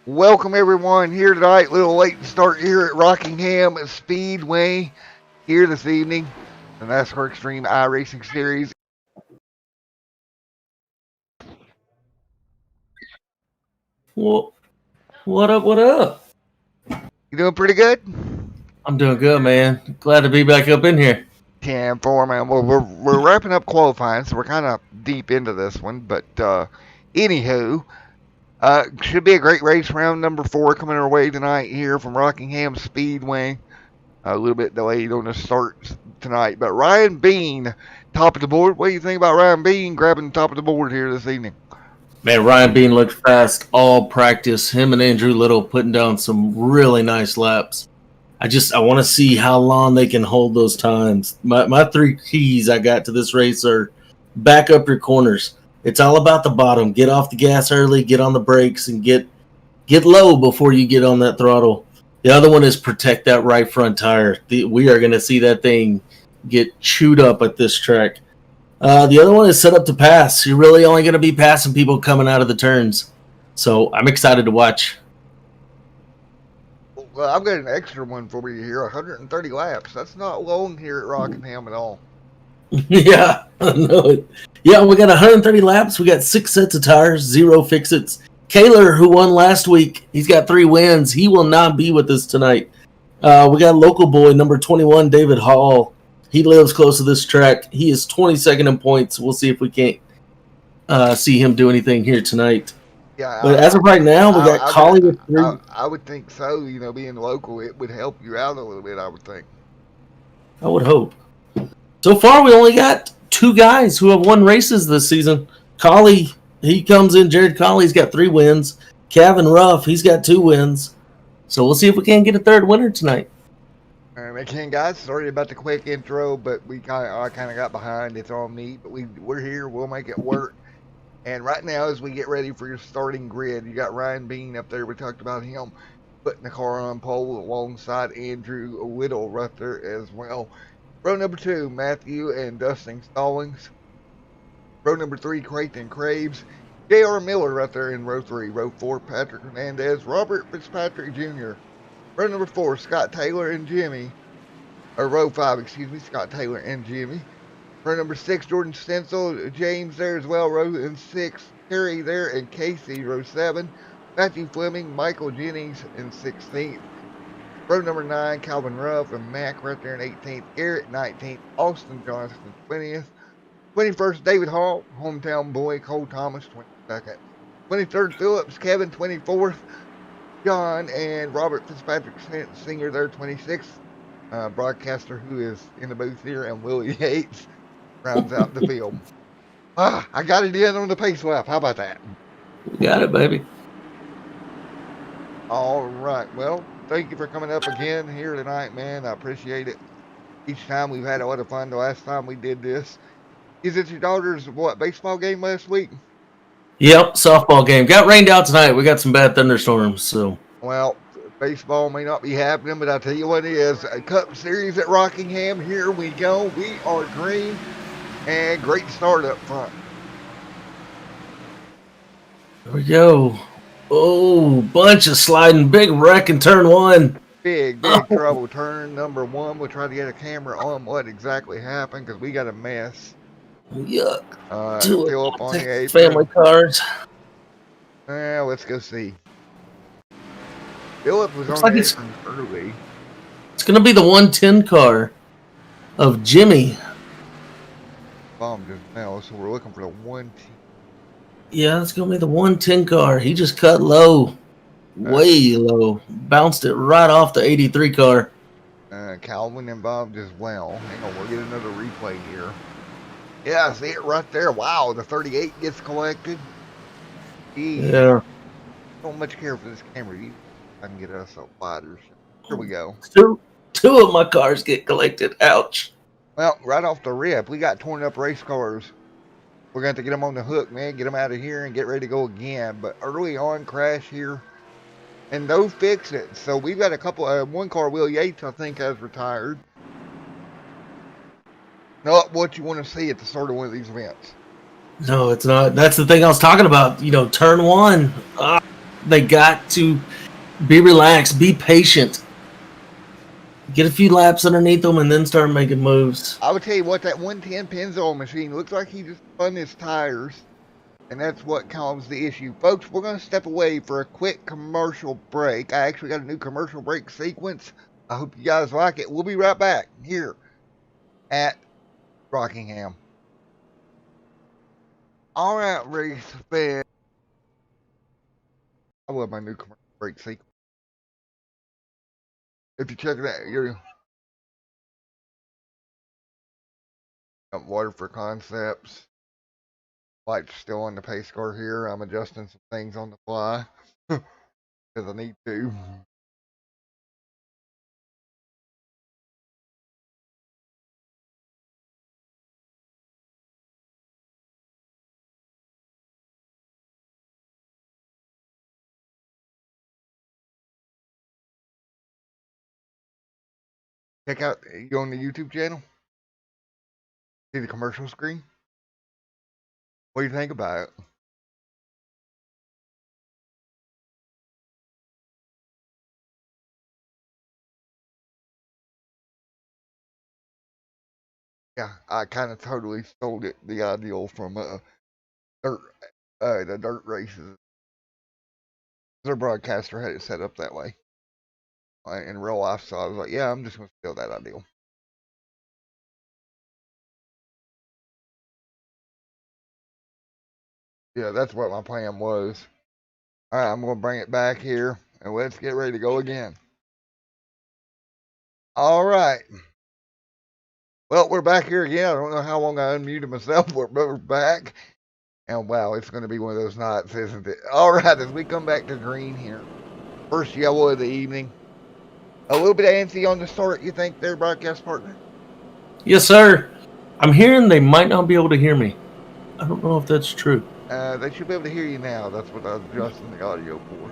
Welcome everyone here tonight. A little late to start here at Rockingham at Speedway here this evening. The NASCAR Xtreme Iracing Series. Well, what up? What up? You doing pretty good? I'm doing good, man. Glad to be back up in here. 10-4, man. Well, we're wrapping up qualifying, so we're kind of deep into this one. But anywho, should be a great race. Round number 4 coming our way tonight here from Rockingham Speedway. A little bit delayed on the start tonight, but Ryan Bean, top of the board. What do you think about Ryan Bean grabbing the top of the board here this evening? Man, Ryan Bean looked fast all practice. Him and Andrew Little putting down some really nice laps. I want to see how long they can hold those times. My 3 keys I got to this race are back up your corners. It's all about the bottom. Get off the gas early, get on the brakes, and get low before you get on that throttle. The other one is protect that right front tire. We are going to see that thing get chewed up at this track. The other one is set up to pass. You're really only going to be passing people coming out of the turns. So I'm excited to watch. Well, I've got an extra one for you here, 130 laps. That's not long here at Rockingham at all. Yeah, I know it. Yeah, we got 130 laps. We got 6 sets of tires, 0 fix-its. Kaler, who won last week, he's got 3 wins. He will not be with us tonight. We got local boy, number 21, David Hall. He lives close to this track. He is 22nd in points. We'll see if we can't see him do anything here tonight. Yeah, but as of right now, we got Collie with 3. I would think so. You know, being local, it would help you out a little bit, I would think. I would hope. So far, we only got 2 guys who have won races this season. Collie, he comes in. Jared Colley's got 3 wins. Kevin Ruff, he's got 2 wins. So we'll see if we can get a 3rd winner tonight. Again, guys, sorry about the quick intro, but I kind of got behind. It's on me, but we're here. We'll make it work. And right now, as we get ready for your starting grid, you got Ryan Bean up there. We talked about him putting the car on pole alongside Andrew Little right there as well. Row number 2, Matthew and Dustin Stallings. Row number 3, Creighton Craves. J.R. Miller right there in row 3. Row 4, Patrick Hernandez. Robert Fitzpatrick Jr. Row number 4, Scott Taylor and Jimmy. Or row 5, excuse me, Scott Taylor and Jimmy. Row number 6, Jordan Stencil, James there as well. Row 6, Terry there and Casey. Row 7, Matthew Fleming, Michael Jennings in 16th. Row number 9, Calvin Ruff and Mac right there in 18th. Garrett 19th. Austin Johnston 20th. 21st, David Hall, hometown boy. Cole Thomas 22nd. 23rd, Phillips, Kevin 24th. John and Robert Fitzpatrick Sr. there 26th. Broadcaster who is in the booth here, and Willie Yates rounds out the field. I got it in on the pace lap. How about that? You got it, baby. All right. Well, thank you for coming up again here tonight, man. I appreciate it. Each time we've had a lot of fun. The last time we did this. Is it your daughter's, baseball game last week? Yep, softball game. Got rained out tonight. We got some bad thunderstorms, so. Well, baseball may not be happening, but I'll tell you what it is. A Cup Series at Rockingham. Here we go. We are green. And great start up front. There we go. Oh, bunch of sliding. Big wreck in turn 1. Big trouble. Turn number 1. We'll try to get a camera on what exactly happened because we got a mess. Yuck. Fill up on the apron. Family cars. Let's go see. Philip was Looks on like the apron early. It's going to be the 110 car of Jimmy. Bombed just now, so we're looking for the 110. Yeah, it's going to be the 110 car. He just cut low. Way low. Bounced it right off the 83 car. Calvin involved as well. Hang on, we'll get another replay here. Yeah, I see it right there. Wow, the 38 gets collected. Yeah. Don't much care for this camera. I can get us a wider. Here we go. Two of my cars get collected. Ouch. Well, right off the rip, we got torn up race cars. We're going to have to get them on the hook, man. Get them out of here and get ready to go again. But early on, crash here. And no fix it. So we've got a couple, one car, Will Yates, I think, has retired. Not what you want to see at the start of one of these events. No, it's not. That's the thing I was talking about. Turn one. They got to be relaxed, be patient, get a few laps underneath them, and then start making moves. I would tell you what, that 110 Pennzoil machine looks like he just spun his tires, and that's what caused the issue. Folks, we're going to step away for a quick commercial break. I actually got a new commercial break sequence. I hope you guys like it. We'll be right back here at Rockingham. All right, race fan. I love my new commercial break sequence. If you check it out, you're got water for concepts. Lights still on the pace car here. I'm adjusting some things on the fly because I need to. Check out, you on the YouTube channel? See the commercial screen? What do you think about it? Yeah, I kind of totally stole it, the ideal from dirt, the dirt races. Their broadcaster had it set up that way in real life, so I was like, yeah, I'm just going to steal that ideal. Yeah, that's what my plan was. All right, I'm going to bring it back here, and let's get ready to go again. All right. Well, we're back here again. I don't know how long I unmuted myself, but we're back. And wow, it's going to be one of those nights, isn't it? All right, as we come back to green here. First yellow of the evening. A little bit antsy on the start, you think, there, broadcast partner? Yes, sir. I'm hearing they might not be able to hear me. I don't know if that's true. They should be able to hear you now. That's what I was adjusting the audio for.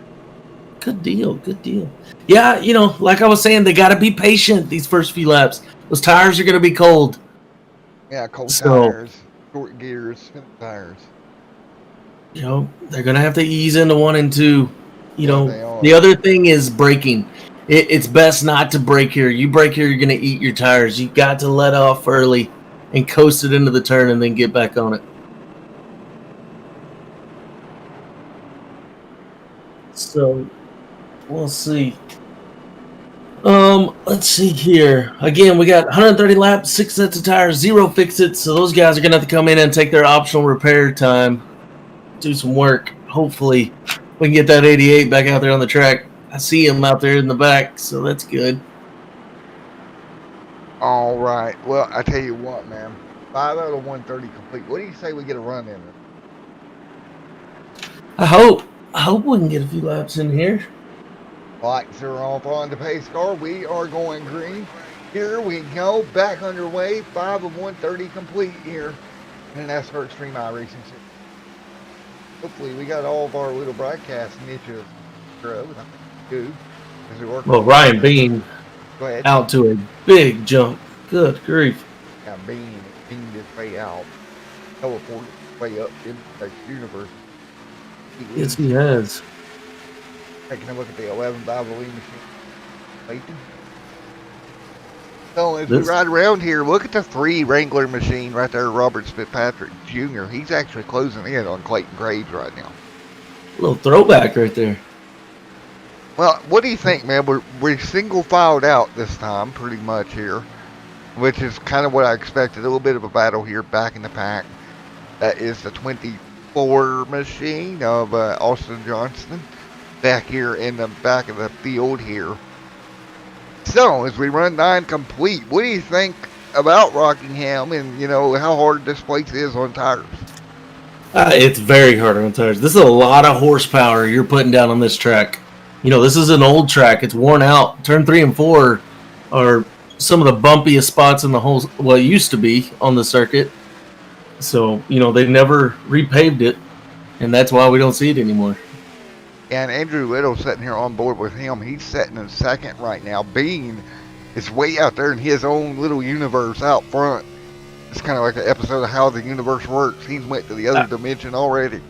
Good deal. Good deal. Yeah, like I was saying, they got to be patient these first few laps. Those tires are going to be cold. Yeah, cold tires, short gears, spin tires. They're going to have to ease into 1 and 2. The other thing is braking. It's best not to brake here. You brake here, you're going to eat your tires. You got to let off early and coast it into the turn and then get back on it. So, we'll see. Let's see here. Again, we got 130 laps, 6 sets of tires, 0 fix-its. So those guys are going to have to come in and take their optional repair time, do some work. Hopefully, we can get that 88 back out there on the track. I see him out there in the back, so that's good. All right. Well, I tell you what, man. 5 out of 130 complete. What do you say we get a run in? I hope we can get a few laps in here. Lights are off on the pace car. We are going green. Here we go. Back underway. 5 of 130 complete here. And that's for Xtreme Iracing. Hopefully we got all of our little broadcast niches. Well, Ryan Bean out to a big jump. Good grief. Yeah, Bean his way out. Teleported his way up in the universe. Yes, he has. Taking a look at the 11 Valvoline machine. So as we ride around here, look at the 3 Wrangler machine right there, Robert Fitzpatrick Jr. He's actually closing in on Clayton Graves right now. A little throwback right there. Well, what do you think, man? We're single filed out this time, pretty much here, which is kind of what I expected. A little bit of a battle here back in the pack. That is the 24 machine of Austin Johnston back here in the back of the field here. So, as we run 9 complete, what do you think about Rockingham and, how hard this place is on tires? It's very hard on tires. This is a lot of horsepower you're putting down on this track. This is an old track. It's worn out. Turn 3 and 4 are some of the bumpiest spots in the whole, well, it used to be on the circuit. So, they never repaved it, and that's why we don't see it anymore. And Andrew Little sitting here on board with him. He's sitting in second right now. Bean is way out there in his own little universe out front. It's kind of like an episode of How the Universe Works. He's went to the other dimension already.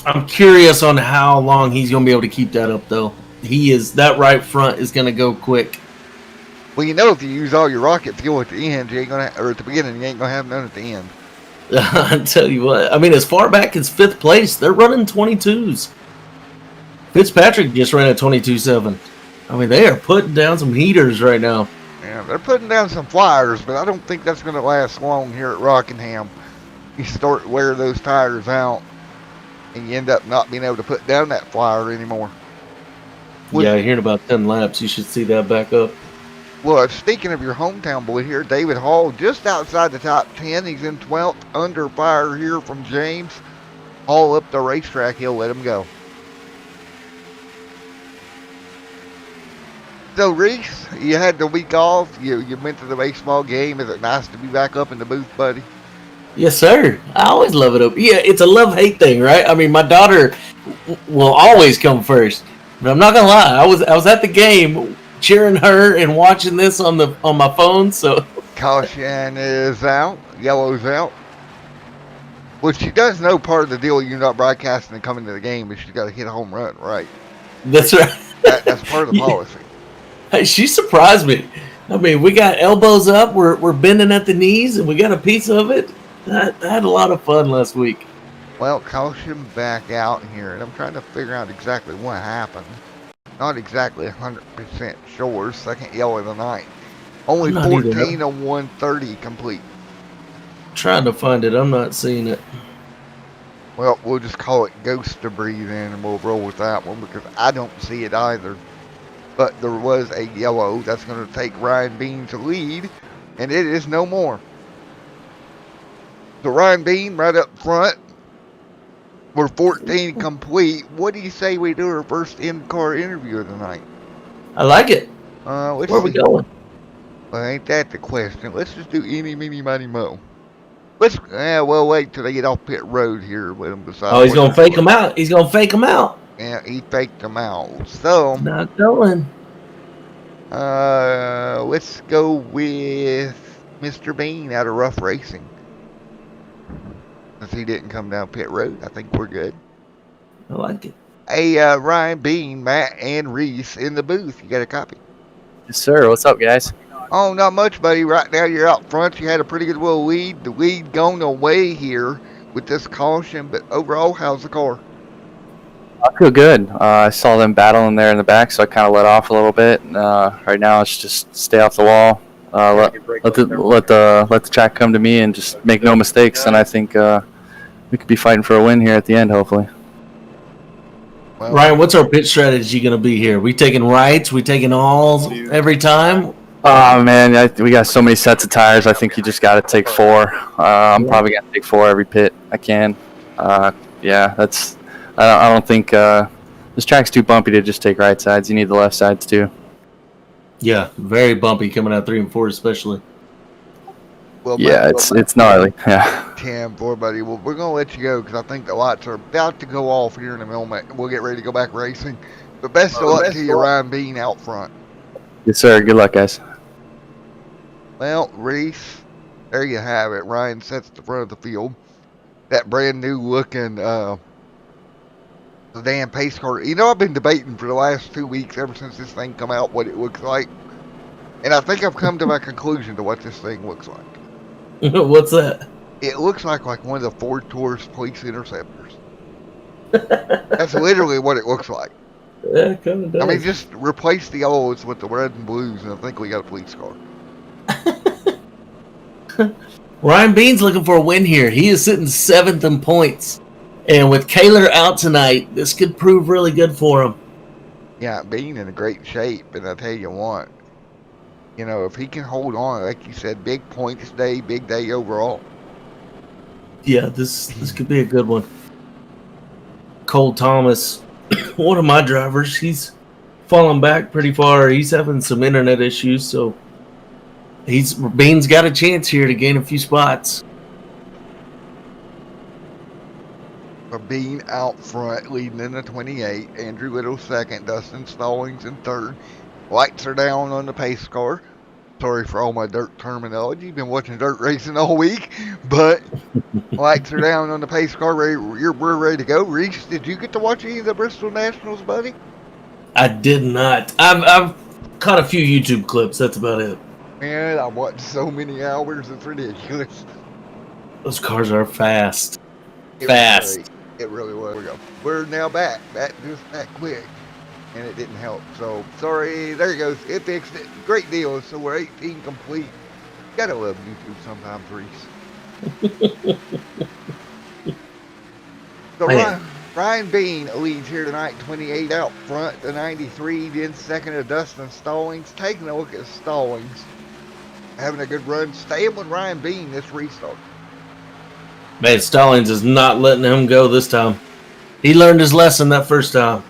I'm curious on how long he's going to be able to keep that up, though. That right front is going to go quick. Well, you know, if you use all your rocket fuel at the end, you ain't gonna, or at the beginning, you ain't gonna have none at the end. I tell you what, I mean, as far back as 5th place, they're running 22s. Fitzpatrick just ran a 22.7. I mean, they are putting down some heaters right now. Yeah, they're putting down some flyers, but I don't think that's going to last long here at Rockingham. You start to wear those tires out, and you end up not being able to put down that flyer anymore. Yeah, here in about 10 laps, you should see that back up. Well, speaking of your hometown boy here, David Hall, just outside the top 10. He's in 12th, under fire here from James. Hall up the racetrack, he'll let him go. So, Reese, you had the week off. You went to the baseball game. Is it nice to be back up in the booth, buddy? Yes, sir. I always love it up. Yeah, it's a love-hate thing, right? I mean, my daughter will always come first. But I'm not gonna lie, I was at the game cheering her and watching this on my phone. So caution is out, yellow's out. Well, she does know part of the deal. You're not broadcasting and coming to the game, but she's got to hit a home run, right? That's right. That's part of the policy. Hey, she surprised me. I mean, we got elbows up, we're bending at the knees, and we got a piece of it. I had a lot of fun last week. Well, caution back out here, and I'm trying to figure out exactly what happened. Not exactly 100% sure. Second yellow of the night. Only 14 of 130 complete. Trying to find it. I'm not seeing it. Well, we'll just call it ghost debris then, and we'll roll with that one because I don't see it either. But there was a yellow. That's going to take Ryan Bean to lead, and it is no more. So Ryan Bean right up front. We're 14 complete. What do you say we do our first in-car interview of the night? I like it. Where are we going? Well, ain't that the question. Let's just do any, meeny, miny, mo. We'll wait till they get off pit road here with them beside. Oh, he's going to fake them out. He's going to fake them out. Yeah, he faked them out. So. Not going. Let's go with Mr. Bean out of Rough Racing. Since he didn't come down pit road, I think we're good. I like it. Hey, Ryan Bean, Matt, and Reese in the booth. You got a copy? Yes, sir. What's up, guys? Oh, not much, buddy. Right now you're out front. You had a pretty good little lead. The lead gone away here with this caution, but overall, how's the car? I feel good. I saw them battling there in the back, so I kind of let off a little bit. Right now, it's just stay off the wall. Let the track come to me and just make no mistakes. And I think we could be fighting for a win here at the end, hopefully. Well, Ryan, what's our pit strategy going to be here? We taking rights? We taking alls every time? Oh, man, we got so many sets of tires. I think you just got to take 4. I'm probably going to take 4 every pit I can. Yeah, that's. I don't think this track's too bumpy to just take right sides. You need the left sides too. Yeah, very bumpy coming out 3 and 4 especially. Well, yeah, it's gnarly. Yeah. 10-4, buddy. Well, we're gonna let you go because I think the lights are about to go off here in a moment. We'll get ready to go back racing. But best of luck to you, Ryan Bean, out front. Yes, sir. Good luck, guys. Well, Reese, there you have it. Ryan sets the front of the field. That brand new looking sedan pace car. You know, I've been debating for the last 2 weeks ever since this thing come out what it looks like. And I think I've come to my conclusion to what this thing looks like. What's that? It looks like one of the Ford Taurus police interceptors. That's literally what it looks like. Yeah, it kind of does. I mean, just replace the olds with the red and blues, and I think we got a police car. Ryan Bean's looking for a win here. He is sitting 7th in points. And with Kaler out tonight, this could prove really good for him. Yeah, Bean in a great shape, and I tell you what, you know, if he can hold on, like you said, big points day, big day overall. Yeah, this could be a good one. Cole Thomas, one of my drivers, he's fallen back pretty far. He's having some internet issues, so Bean's got a chance here to gain a few spots. Bean out front, leading in the 28. Andrew Little second. Dustin Stallings in third. Lights are down on the pace car. Sorry for all my dirt terminology. Been watching dirt racing all week, but lights are down on the pace car. We're ready to go. Reese, did you get to watch any of the Bristol Nationals, buddy? I did not. I've caught a few YouTube clips. That's about it. Man, I watched so many hours. It's ridiculous. Those cars are fast. It Fast. Was it really was. We're now back. Back just that quick. And it didn't help. So, sorry. There it goes. It fixed it. Great deal. So, we're 18 complete. Gotta love YouTube sometimes, Reese. So, Ryan Bean leads here tonight, 28 out front to 93. Then second to Dustin Stallings. Taking a look at Stallings. Having a good run. Staying with Ryan Bean this restart. Man, Stallings is not letting him go this time. He learned his lesson that first time.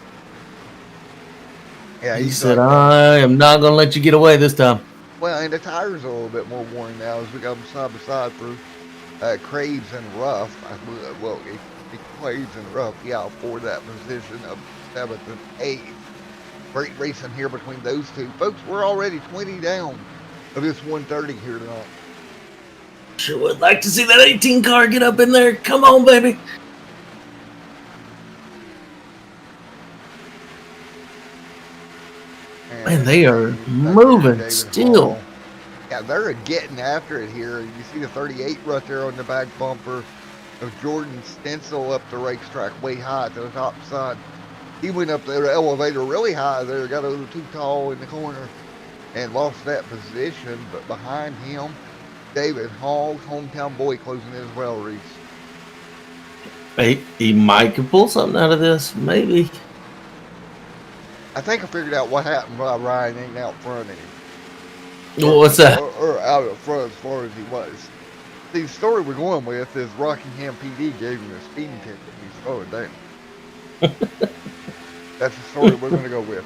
Yeah, he said, I am not going to let you get away this time. Well, and the tires are a little bit more worn now as we got them side by side through Craves and Rough. Well, Craves and Rough, yeah, for that position of 7th and 8th. Great racing here between those two. Folks, we're already 20 down of this 130 here tonight. Sure would like to see that 18 car get up in there. Come on, baby. Man, they are moving still. Yeah, they're getting after it here. You see the 38 right there on the back bumper of Jordan Stencil up the racetrack way high to the top side. He went up the elevator really high there, got a little too tall in the corner and lost that position. But behind him, David Hall, hometown boy, closing as well, Reese. He might can pull something out of this, maybe. I think I figured out what happened by Ryan ain't out front of him. Well, what's that? Or out in front as far as he was. The story we're going with is Rockingham PD gave him a speeding ticket and he's slowing down. That's the story we're going to go with.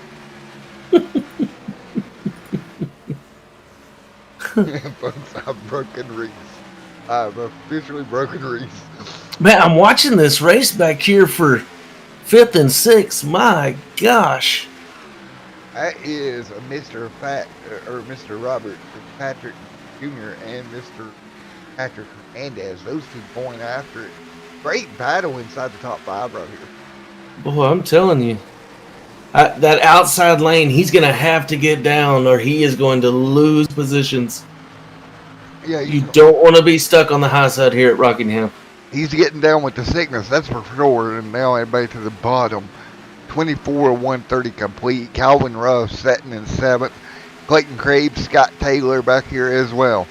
Folks, I've broken Reese. I've officially broken Reese. Man, I'm watching this race back here for 5th and 6th. My gosh. That is Mr. Robert Patrick Jr. and Mr. Patrick Hernandez. Those two going after it. Great battle inside the top 5 right here. Boy, I'm telling you. That outside lane, he's going to have to get down or he is going to lose positions. Yeah, you don't want to be stuck on the high side here at Rockingham. He's getting down with the sickness, that's for sure. And now everybody to the bottom. 24-130 complete. Calvin Ruff setting in 7th. Clayton Crabe, Scott Taylor back here as well.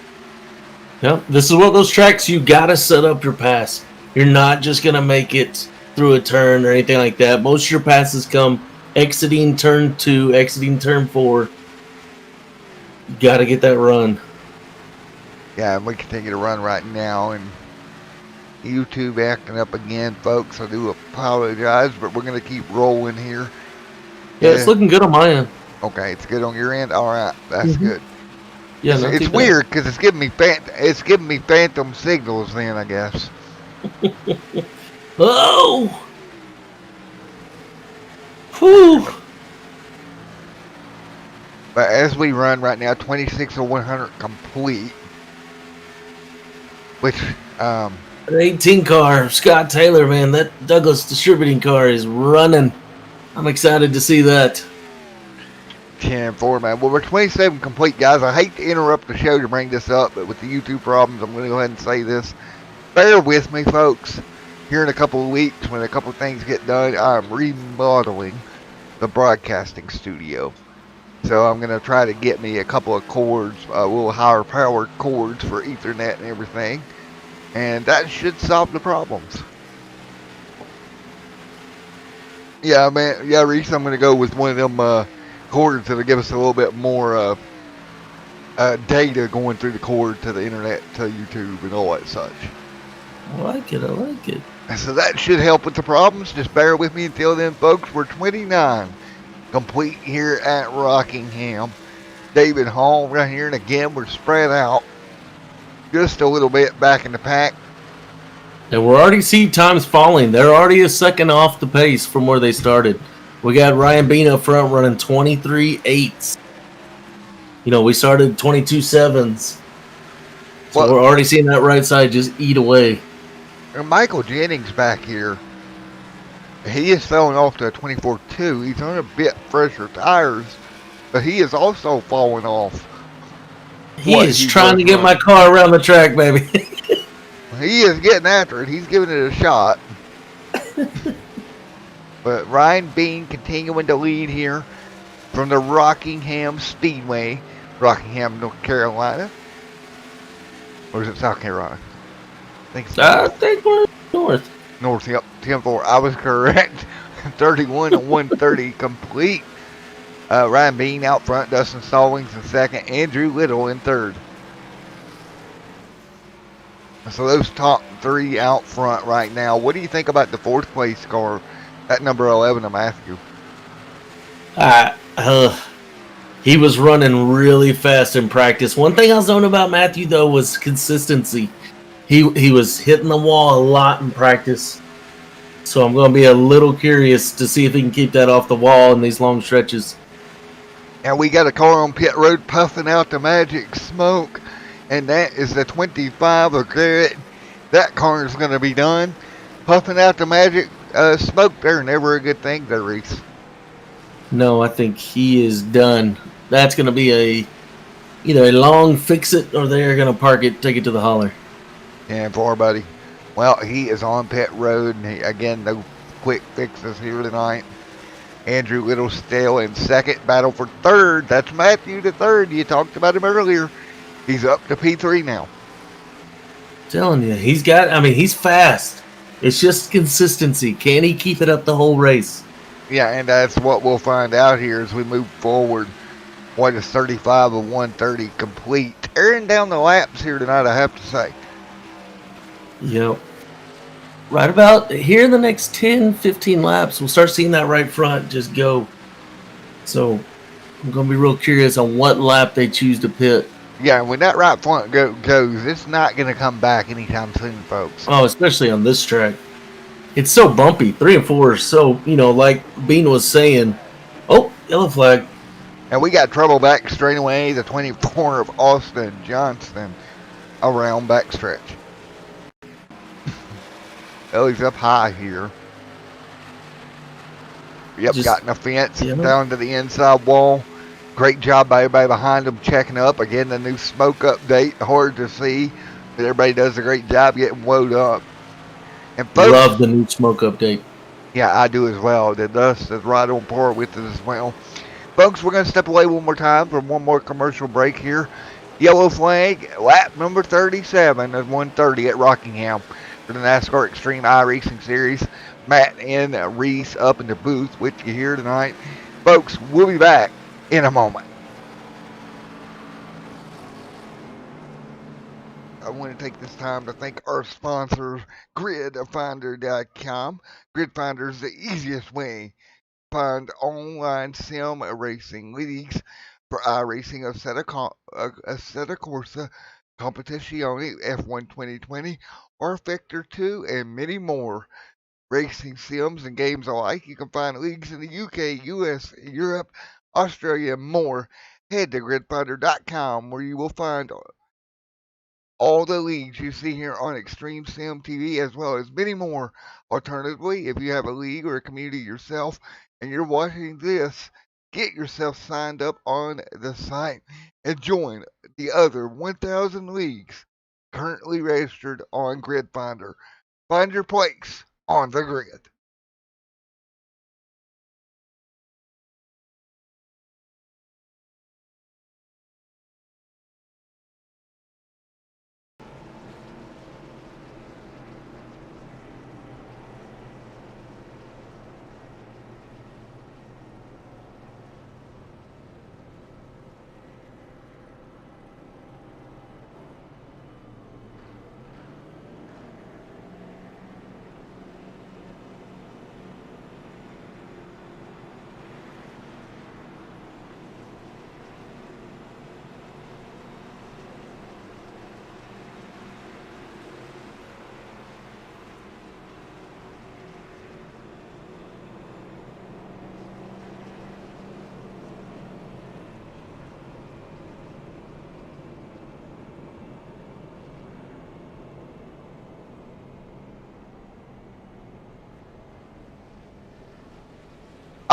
Yep, this is one of those tracks you got to set up your pass. You're not just going to make it through a turn or anything like that. Most of your passes come exiting turn 2, exiting turn 4. You got to get that run. Yeah, and we continue to run right now. And YouTube acting up again, folks. I do apologize, but we're going to keep rolling here. Yeah, it's looking good on my end. Okay, it's good on your end. All right, that's good. Yeah, it's weird because it's giving me phantom signals. Then I guess. Oh. Whew. But as we run right now, 26 of 100 complete. Which An 18 car, Scott Taylor, man, that Douglas distributing car is running. I'm excited to see that. 10-4, man. Well, we're 27 complete, guys. I hate to interrupt the show to bring this up, but with the YouTube problems, I'm going to go ahead and say this. Bear with me, folks. Here in a couple of weeks, when a couple of things get done, I'm remodeling the broadcasting studio. So I'm going to try to get me a couple of cords, a little higher powered cords for Ethernet and everything. And that should solve the problems. Yeah, man. Yeah, Reese, I'm going to go with one of them cords that'll give us a little bit more data going through the cord to the internet, to YouTube and all that such. I like it. I like it. So that should help with the problems. Just bear with me until then, folks. We're 29 complete here at Rockingham. David Hall right here, and again, we're spread out just a little bit back in the pack. And we're already seeing times falling. They're already a second off the pace from where they started. We got Ryan Bean up front running 23.8. We started 22.7s. So Well, we're already seeing that right side just eat away. Michael Jennings back here, he is throwing off to a 24.2. He's on a bit fresher tires, but he is also falling off He what is he trying was to get my running. car around the track, baby. He is getting after it. He's giving it a shot. But Ryan Bean continuing to lead here from the Rockingham Speedway, Rockingham, North Carolina. Or is it South Carolina? I think it's I North. think we're north. North, yep, 10-4. I was correct. 31 and 130 complete. Ryan Bean out front, Dustin Stallings in second, Andrew Little in third. So those top three out front right now. What do you think about the fourth place car, that number 11 of Matthew? He was running really fast in practice. One thing I was knowing about Matthew, though, was consistency. He was hitting the wall a lot in practice. So I'm going to be a little curious to see if he can keep that off the wall in these long stretches. And we got a car on pit road puffing out the magic smoke. And that is the 25 of Garrett. That car is going to be done. Puffing out the magic smoke there. Never a good thing there, Reese. No, I think he is done. That's going to be either a long fix it or they're going to park it, take it to the hauler. And for buddy. Well, he is on pit road. And again, no quick fixes here tonight. Andrew Little still in second. Battle for third. That's Matthew the third. You talked about him earlier. He's up to P3 now. I'm telling you, he's fast. It's just consistency. Can he keep it up the whole race? Yeah, and that's what we'll find out here as we move forward. What is 35 of 130 complete. Tearing down the laps here tonight, I have to say. Yep. Right about here in the next 10, 15 laps, we'll start seeing that right front just go. So I'm going to be real curious on what lap they choose to pit. Yeah, when that right front goes, it's not going to come back anytime soon, folks. Oh, especially on this track. It's so bumpy. 3 and 4 is so, like Bean was saying. Oh, yellow flag. And we got trouble back straight away. The 24 of Austin Johnston around backstretch. Ellie's up high here. Yep, got in a fence down to the inside wall. Great job by everybody behind him checking up. Again, the new smoke update. Hard to see, but everybody does a great job getting woed up. And folks, love the new smoke update. Yeah, I do as well. The dust is right on par with it as well. Folks, we're going to step away one more time for one more commercial break here. Yellow flag, lap number 37 of 130 at Rockingham for the NASCAR Xtreme Iracing Series. Matt and Reese up in the booth with you here tonight. Folks, we'll be back in a moment. I want to take this time to thank our sponsors, GridFinder.com. GridFinder is the easiest way to find online sim racing leagues for iRacing, Assetto Corsa, Competizione, F1 2020, or Vector 2, and many more. Racing sims and games alike. You can find leagues in the UK, US, Europe, Australia, and more. Head to gridfinder.com where you will find all the leagues you see here on Xtreme Sim TV, as well as many more. Alternatively, if you have a league or a community yourself and you're watching this, get yourself signed up on the site and join the other 1,000 leagues currently registered on Grid Finder. Find your place on the grid.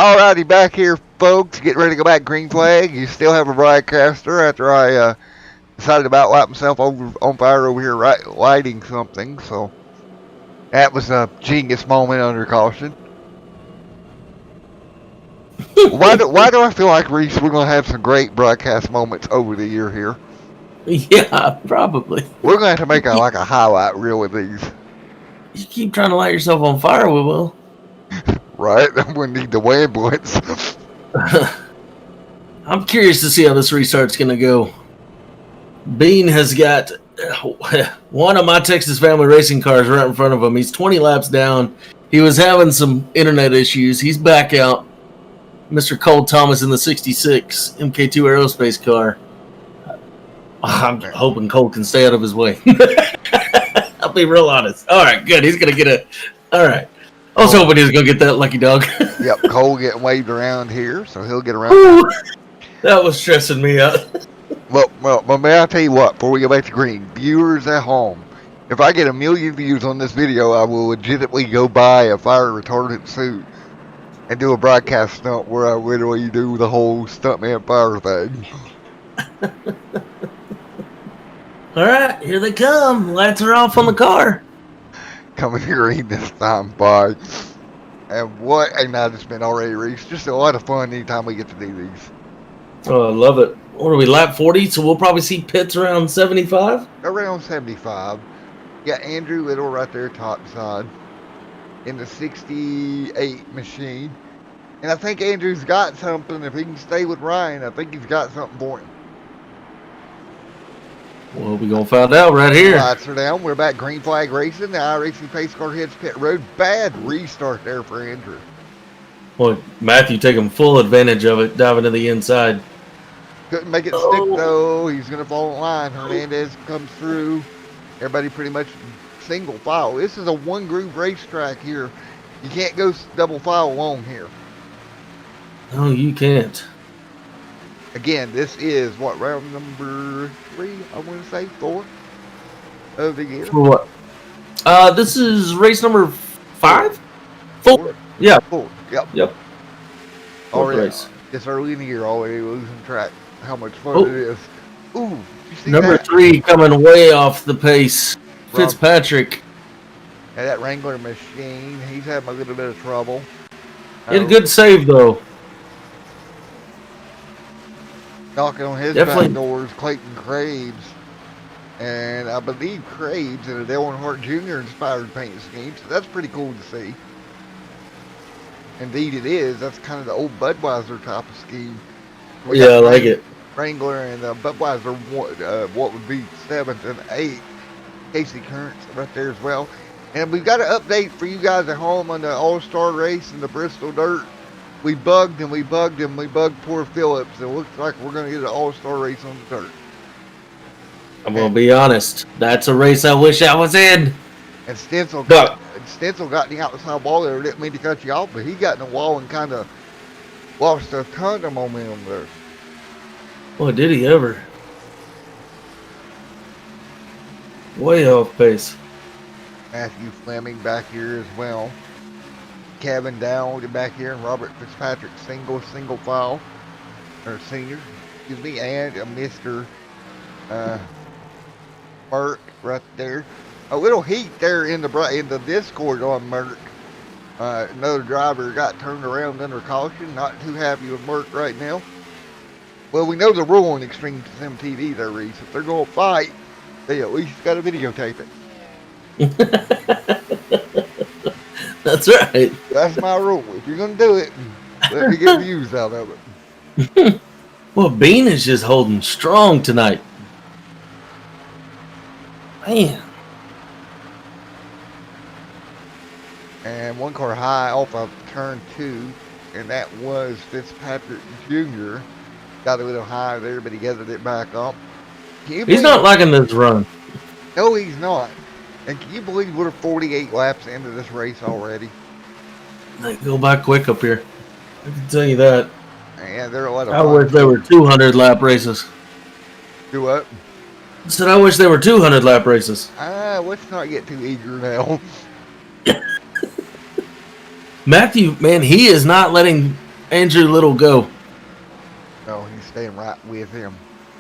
Alrighty, back here, folks. Getting ready to go back green flag. You still have a broadcaster after I decided about light myself on fire over here, lighting something. So that was a genius moment under caution. Why do I feel like, Reese, we're going to have some great broadcast moments over the year here? Yeah, probably. We're going to have to make a highlight reel of these. You keep trying to light yourself on fire, we will. Right? I'm going to need the ambulance. I'm curious to see how this restart's going to go. Bean has got one of my Texas family racing cars right in front of him. He's 20 laps down. He was having some internet issues. He's back out. Mr. Cole Thomas in the 66 MK2 aerospace car. I'm hoping Cole can stay out of his way. I'll be real honest. All right, good. He's going to get a... All right. I was hoping he was going to get that lucky dog. Yep, Cole getting waved around here, so he'll get around. Ooh, that was stressing me out. Well, may I tell you what, before we go back to green, viewers at home, if I get 1 million views on this video, I will legitimately go buy a fire retardant suit and do a broadcast stunt where I literally do the whole stuntman fire thing. All right, here they come. Lights are off on the car. Coming green this time, bye. And what a night it's been already, Reese. Just a lot of fun anytime we get to do these. Oh, I love it. What are we, lap 40? So we'll probably see pits around 75? Around 75. Got Andrew Little right there top side in the 68 machine. And I think Andrew's got something. If he can stay with Ryan, I think he's got something for him. Well, we're going to find out right here. Lights are down. We're back green flag racing. The iRacing pace car heads pit road. Bad restart there for Andrew. Well, Matthew taking full advantage of it, diving to the inside. Couldn't make it stick, though. He's going to fall in line. Hernandez comes through. Everybody pretty much single file. This is a one groove racetrack here. You can't go double file along here. No, you can't. Again, this is what, round number 3, I want to say, 4 of the year. For what? This is race number 5? 4? Yeah. 4, yep. Yep. Already, race. this early in the year, already losing track. How much fun it is. Ooh, you see number that? 3 coming way off the pace. Fitzpatrick. And that Wrangler machine, he's having a little bit of trouble. He had a good save, though. Knocking on his back doors, Clayton Craves. And I believe Craves and a Dale Earnhardt Jr. inspired paint scheme. So that's pretty cool to see. Indeed it is. That's kind of the old Budweiser type of scheme. Yeah, I like it. Wrangler and Budweiser, what would be 7th and 8th. Casey Currents right there as well. And we've got an update for you guys at home on the All-Star race in the Bristol Dirt. We bugged and we bugged and we bugged poor Phillips. It looks like we're going to get an all-star race on the dirt. I'm going to be honest. That's a race I wish I was in. And Stencil got the outside wall there. Didn't mean to cut you off, but he got in the wall and kind of lost a ton of momentum there. Boy, did he ever. Way off pace. Matthew Fleming back here as well. Kevin Dowd back here, and Robert Fitzpatrick single file, or senior, excuse me, and a Mr. Merck right there. A little heat there in the Discord on Merck. Another driver got turned around under caution. Not too happy with Merck right now. Well, we know the rule on Xtreme Sim TV there, Reese. If they're going to fight, they at least got to videotape it. That's right. That's my rule. If you're going to do it, let me get views out of it. Well, Bean is just holding strong tonight. Man. And one car high off of turn 2, and that was Fitzpatrick Jr. Got a little high there, but he gathered it back up. He's not liking this run. No, he's not. And can you believe we're 48 laps into this race already? They go by quick up here. I can tell you that. And there are a lot of. I wish they were 200 lap races. Do what? I said I wish they were 200 lap races. Let's not get too eager now. Matthew, man, he is not letting Andrew Little go? No, he's staying right with him.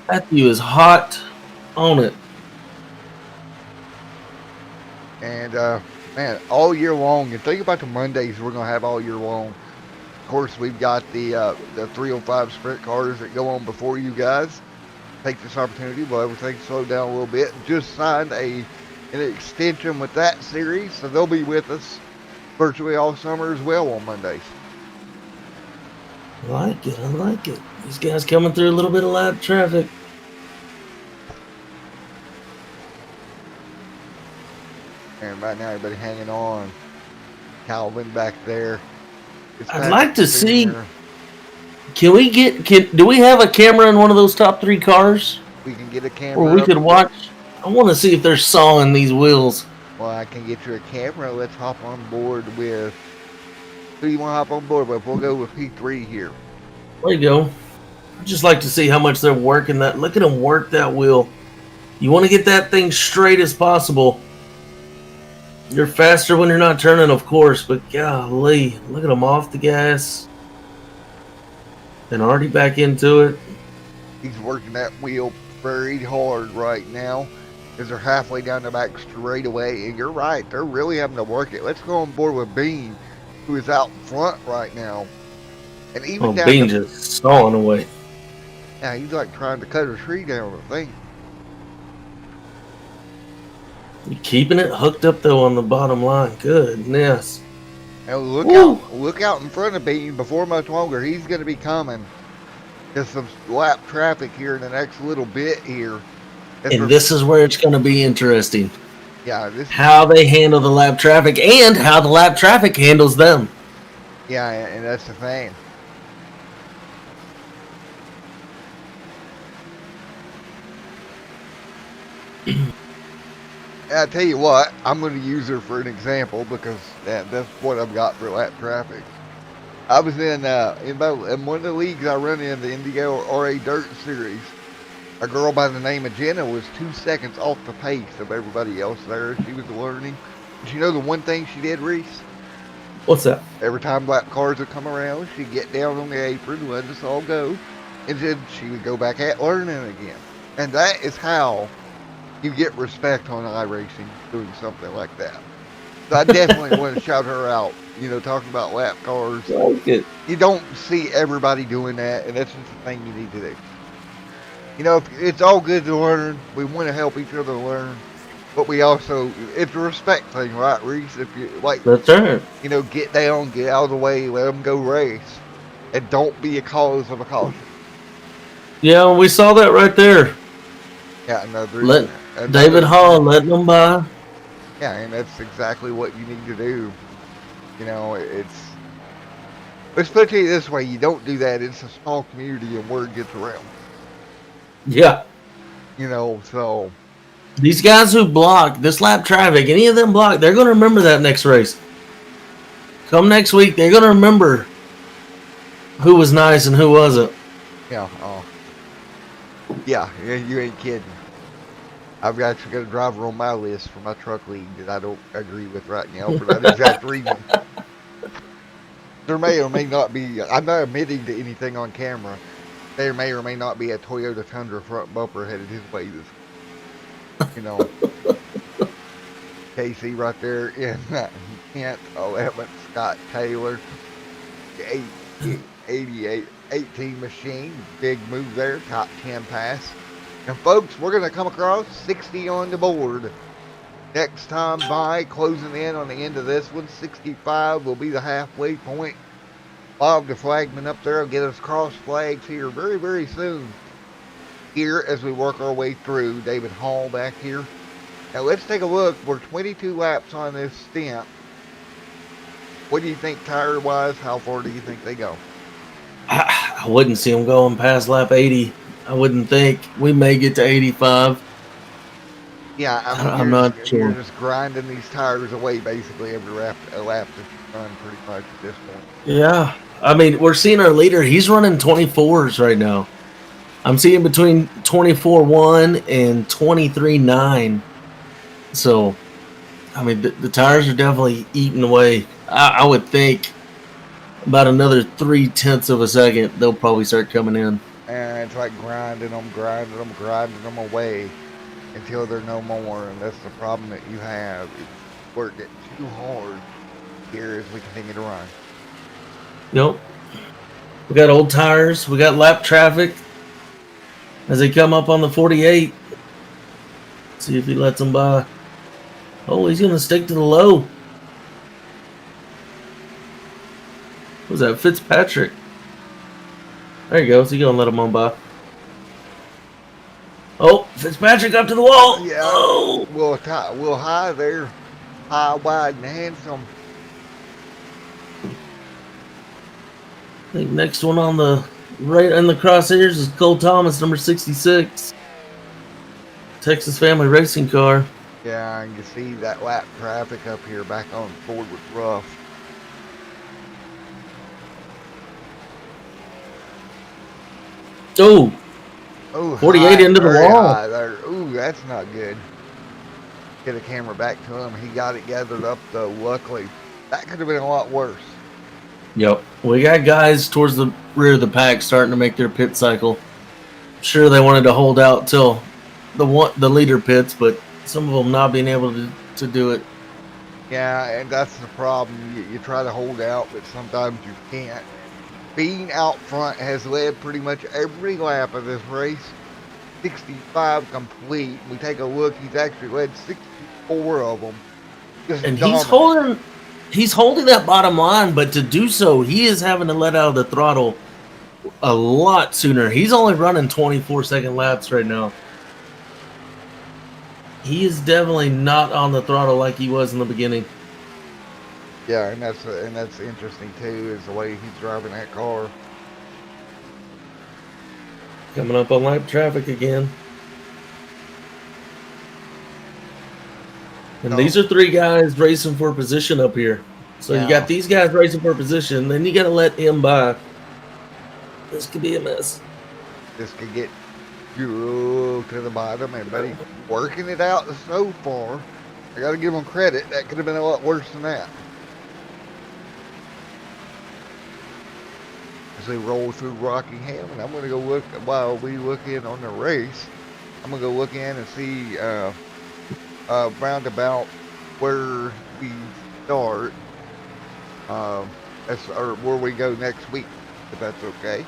Matthew is hot on it. And, man, all year long, and think about the Mondays we're going to have all year long. Of course, we've got the 305 sprint cars that go on before you guys. Take this opportunity while everything slowed down a little bit. Just signed an extension with that series, so they'll be with us virtually all summer as well on Mondays. I like it. I like it. These guys coming through a little bit of lap traffic. And right now, everybody hanging on. Calvin back there. I'd like to see. Do we have a camera in one of those top 3 cars? We can get a camera. Or we could watch. I want to see if they're sawing these wheels. Well, I can get you a camera. Let's hop on board with. Who do you want to hop on board with? We'll go with P3 here. There you go. I'd just like to see how much they're working that. Look at them work that wheel. You want to get that thing straight as possible. You're faster when you're not turning, of course, but golly, look at them off the gas. And already back into it. He's working that wheel very hard right now as they're halfway down the back straightaway. And you're right, they're really having to work it. Let's go on board with Bean, who is out front right now. And even Bean just sawing away. Yeah, he's like trying to cut a tree down, I think. You keeping it hooked up though on the bottom line. Goodness. And look out in front of Bean before much longer. He's going to be coming. There's some lap traffic here in the next little bit here. And this is where it's going to be interesting. Yeah, how they handle the lap traffic and how the lap traffic handles them. Yeah, and that's the thing. I tell you what, I'm going to use her for an example because that's what I've got for lap traffic. I was in one of the leagues I run in, the Indigo RA Dirt Series. A girl by the name of Jenna was 2 seconds off the pace of everybody else there. She was learning. But you know the one thing she did, Reese? What's that? Every time lap cars would come around, she'd get down on the apron, let us all go, and then she would go back at learning again. And that is how you get respect on iRacing, doing something like that. So I definitely want to shout her out, talking about lap cars. You don't see everybody doing that, and that's just the thing you need to do. It's all good to learn. We want to help each other learn. But we also, it's a respect thing, right, Reese? If you, that's right. Get down, get out of the way, let them go race. And don't be a cause of a caution. Yeah, we saw that right there. Yeah, David Hall letting them by. Yeah, and that's exactly what you need to do. Let's put it this way, you don't do that. It's a small community and word gets around. Yeah. So. These guys who block this lap traffic, any of them block, they're going to remember that next race. Come next week, they're going to remember who was nice and who wasn't. Yeah. Yeah, you ain't kidding. I've actually got a driver on my list for my truck league that I don't agree with right now for that exact reason. There may or may not be, I'm not admitting to anything on camera, there may or may not be a Toyota Tundra front bumper headed his way. Casey right there in Kent, 11th, Scott Taylor, 18 machine, big move there, top 10 pass. And folks, we're going to come across 60 on the board. Next time by, closing in on the end of this one, 65 will be the halfway point. Bob the flagman up there will get us cross flags here very, very soon. Here as we work our way through. David Hall back here. Now let's take a look. We're 22 laps on this stint. What do you think tire-wise? How far do you think they go? I wouldn't see them going past lap 80. I wouldn't think. We may get to 85. Yeah, I'm not sure. You're just grinding these tires away basically every lap that you run pretty much at this point. Yeah. I mean, we're seeing our leader. He's running 24s right now. I'm seeing between 24.1 and 23.9. So, I mean, the tires are definitely eating away. I would think about another 0.3 of a second, they'll probably start coming in. And it's like grinding them away until they're no more. And that's the problem that you have. It's worked it too hard here as we continue to run. Yep. We got old tires. We got lap traffic as they come up on the 48. See if he lets them by. Oh, he's going to stick to the low. What was that? Fitzpatrick. There you go. So he's going to let him on by. Oh, Fitzpatrick up to the wall. Yeah. Oh. We'll high there. High, wide, and handsome. I think next one on the right in the crosshairs is Cole Thomas, number 66. Texas Family Racing car. Yeah, and you see that lap traffic up here back on Ford was rough. Oh, 48 high, into the wall. Ooh, that's not good. Get a camera back to him. He got it gathered up though, luckily. That could have been a lot worse. Yep. We got guys towards the rear of the pack starting to make their pit cycle. Sure, they wanted to hold out till the leader pits, but some of them not being able to do it. Yeah, and that's the problem. You try to hold out, but sometimes you can't. Being out front has led pretty much every lap of this race. 65 complete. We take a look, he's actually led 64 of them. And he's holding that bottom line, but to do so, he is having to let out of the throttle a lot sooner. He's only running 24-second laps right now. He is definitely not on the throttle like he was in the beginning. Yeah, and that's interesting too, is the way he's driving that car. Coming up on lap traffic again. And these are three guys racing for position up here. So you got these guys racing for position, then you got to let him by. This could be a mess. This could get you to the bottom, and buddy working it out so far. I got to give him credit. That could have been a lot worse than that. As they roll through Rockingham, and I'm going to go look while we look in on the race. I'm going to go look in and see roundabout where we start, or where we go next week, if that's okay.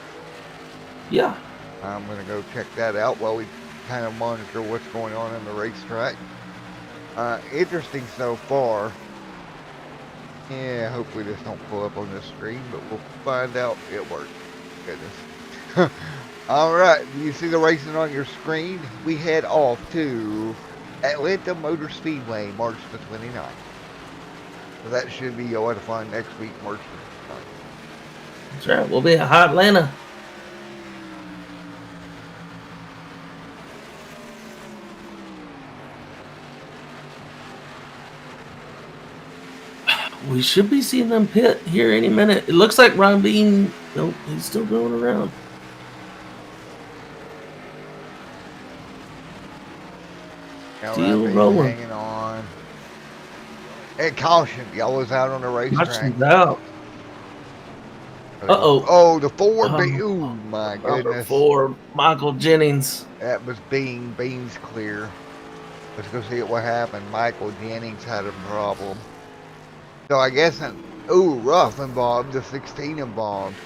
Yeah. I'm going to go check that out while we kind of monitor what's going on in the racetrack. Interesting so far. Yeah, hopefully this don't pull up on this screen, but we'll find out. It worked. Goodness. All right, you see the racing on your screen? We head off to Atlanta Motor Speedway, March the 29th. So that should be a lot of fun next week, March the 29th. That's right. We'll be at Hot Atlanta. We should be seeing them pit here any minute. It looks like Ron Bean. Nope, he's still going around. Still rolling. Hanging on. And caution, y'all was out on the racetrack. Caution's out. Uh-oh. Oh, the Ford. Oh, my goodness. Number 4, Michael Jennings. That was Bean. Bean's clear. Let's go see what happened. Michael Jennings had a problem. So I guess, rough involved. The 16 involved.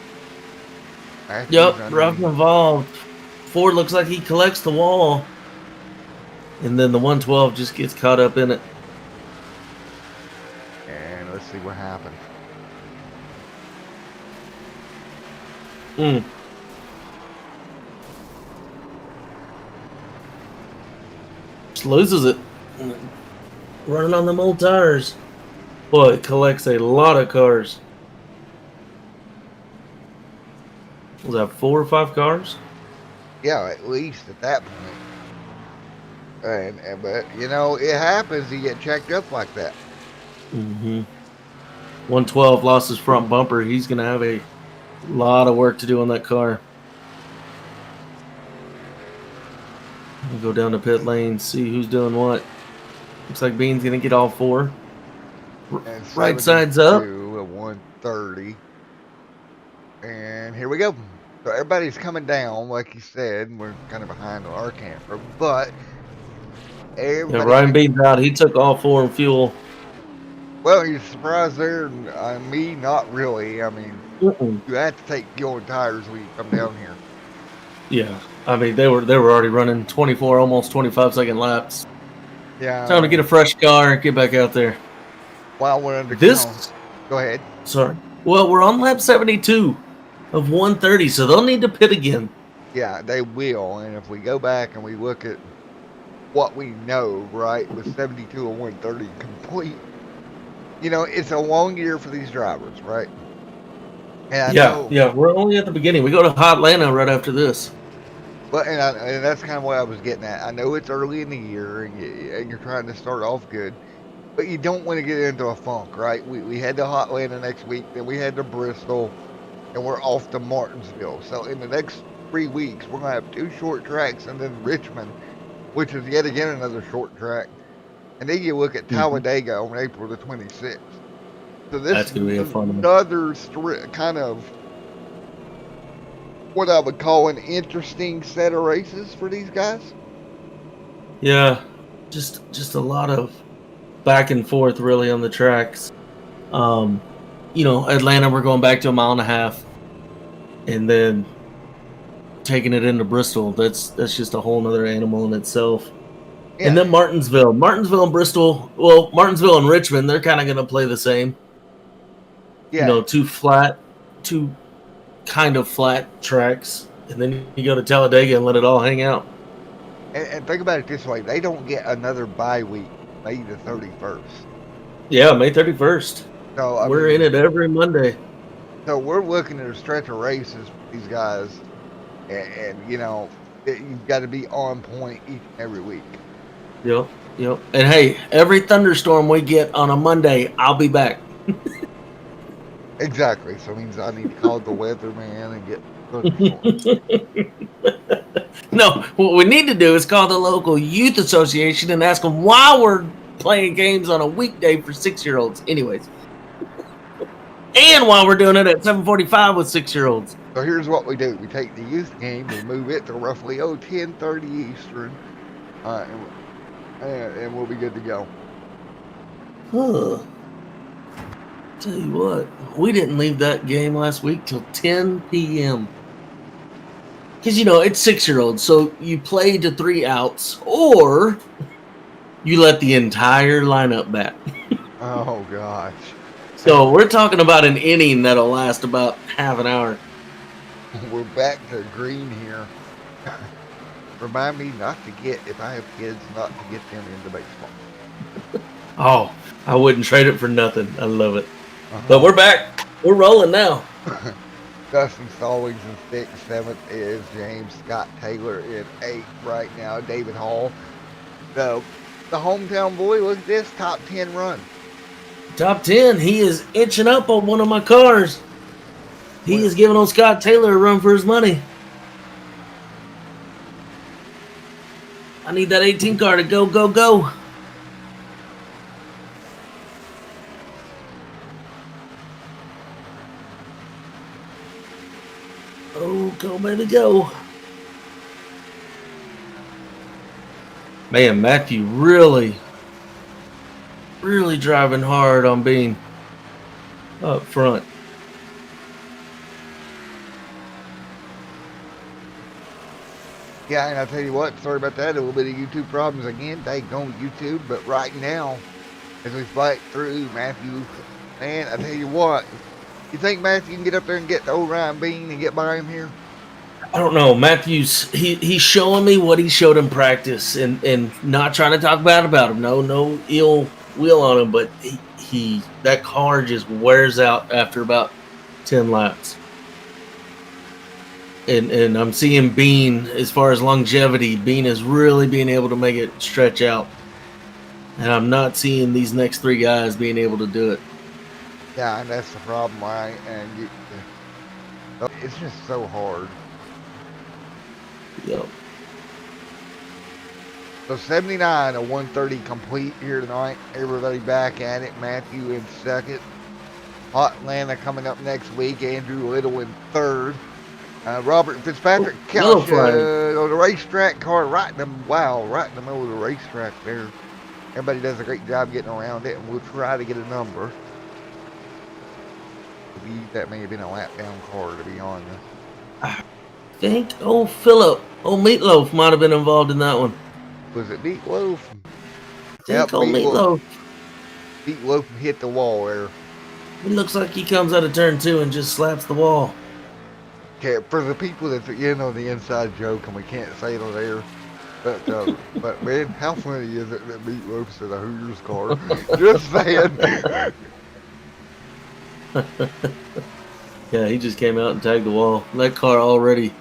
Yep, rough involved. Ford looks like he collects the wall. And then the 112 just gets caught up in it. And let's see what happened. Just loses it. Running on them old tires. Boy, it collects a lot of cars. Was that 4 or 5 cars? Yeah, at least at that point. But you know, it happens. You get checked up like that. 112 lost his front bumper. He's gonna have a lot of work to do on that car. We'll go down to pit lane, see who's doing what. Looks like Bean's gonna get all 4. Right side's up. At 130. And here we go. So everybody's coming down, like you said. We're kind of behind on our camera, but Yeah, everybody. Ryan Bean's out. He took all 4 in fuel. Well, you surprised there? Me, not really. I mean, Mm-mm. you have to take fuel and tires when you come down here. Yeah, I mean they were already running 24, almost 25-second laps. Yeah. Time to get a fresh car and get back out there. While we're under This, go ahead. sorry. Well, we're on lap 72 of 130, so they'll need to pit again. Yeah, they will. And if we go back and we look at what we know, right, with 72 and 130 complete, you know, it's a long year for these drivers, right? And Yeah, we're only at the beginning. We go to Atlanta right after this. But and that's kind of what I was getting at. I know it's early in the year and you're trying to start off good, but you don't want to get into a funk, right? We head to Atlanta next week, then we head to Bristol, and we're off to Martinsville. So in the next 3 weeks, we're going to have 2 short tracks, and then Richmond, which is yet again another short track. And then you look at Talladega on April the 26th. So this That's going to be a fun one. Another kind of what I would call an interesting set of races for these guys. Yeah, just a lot of back and forth really on the tracks. You know, Atlanta, we're going back to 1.5 miles, and then taking it into Bristol. That's just a whole nother animal in itself. Yeah. And then Martinsville and Bristol. Well, Martinsville and Richmond, they're kind of going to play the same. Yeah. You know, 2 kind of flat tracks, and then you go to Talladega and let it all hang out. And think about it this way: they don't get another bye week, May the 31st. Yeah, May 31st. So we're in it every Monday. So we're looking at a stretch of races for these guys, and you know, you've got to be on point each and every week. Yep. And hey, every thunderstorm we get on a Monday, I'll be back. Exactly. So it means I need to call the weatherman and get. No, what we need to do is call the local youth association and ask them why we're playing games on a weekday for 6-year-olds. Anyways, and while we're doing it at 7:45 with 6-year-olds. So here's what we do: we take the youth game and move it to roughly 10:30 Eastern, and we'll be good to go. Huh. Tell you what, we didn't leave that game last week till 10 p.m. Because, you know, it's 6-year-olds, so you play to 3 outs, or you let the entire lineup bat. Oh, gosh. So we're talking about an inning that'll last about half an hour. We're back to green here. Remind me not to get, if I have kids, not to get them into baseball. Oh, I wouldn't trade it for nothing. I love it. But we're back. We're rolling now. Dustin Stallings in 6th. 7th is James Scott Taylor in 8th right now. David Hall. So, the hometown boy, look at this, top 10 run. Top 10. He is inching up on one of my cars. He is giving old Scott Taylor a run for his money. I need that 18 car to go, go, go. Oh, go, baby, go. Man, Matthew really driving hard on being up front. Yeah, and I'll tell you what, sorry about that, a little bit of YouTube problems again. They go YouTube, but right now, as we fight through, Matthew, man, I tell you what, you think Matthew can get up there and get the old Ryan Bean and get by him here? I don't know. Matthew's he's showing me what he showed in practice, and not trying to talk bad about him. No ill will on him, but he that car just wears out after about 10 laps. And I'm seeing Bean, as far as longevity, Bean is really being able to make it stretch out. And I'm not seeing these next 3 guys being able to do it. Yeah, and that's the problem, right? And it's just so hard. Yep. So 79 to 130 complete here tonight. Everybody back at it. Matthew in 2nd. Hot Atlanta coming up next week. Andrew Little in third. Robert Fitzpatrick Little Couch flag. on the racetrack car right in the middle of the racetrack there. Everybody does a great job getting around it, and we'll try to get a number. I believe that may have been a lap down car, to be honest. I think old Meatloaf might have been involved in that one. Was it Meatloaf? I think old Meatloaf. Meatloaf hit the wall there. It looks like he comes out of turn 2 and just slaps the wall. Okay, for the people that the inside joke, and we can't say it on air, but man, how funny is it that Meatloaf's in a Hooters car? Just saying. Yeah, he just came out and tagged the wall. That car already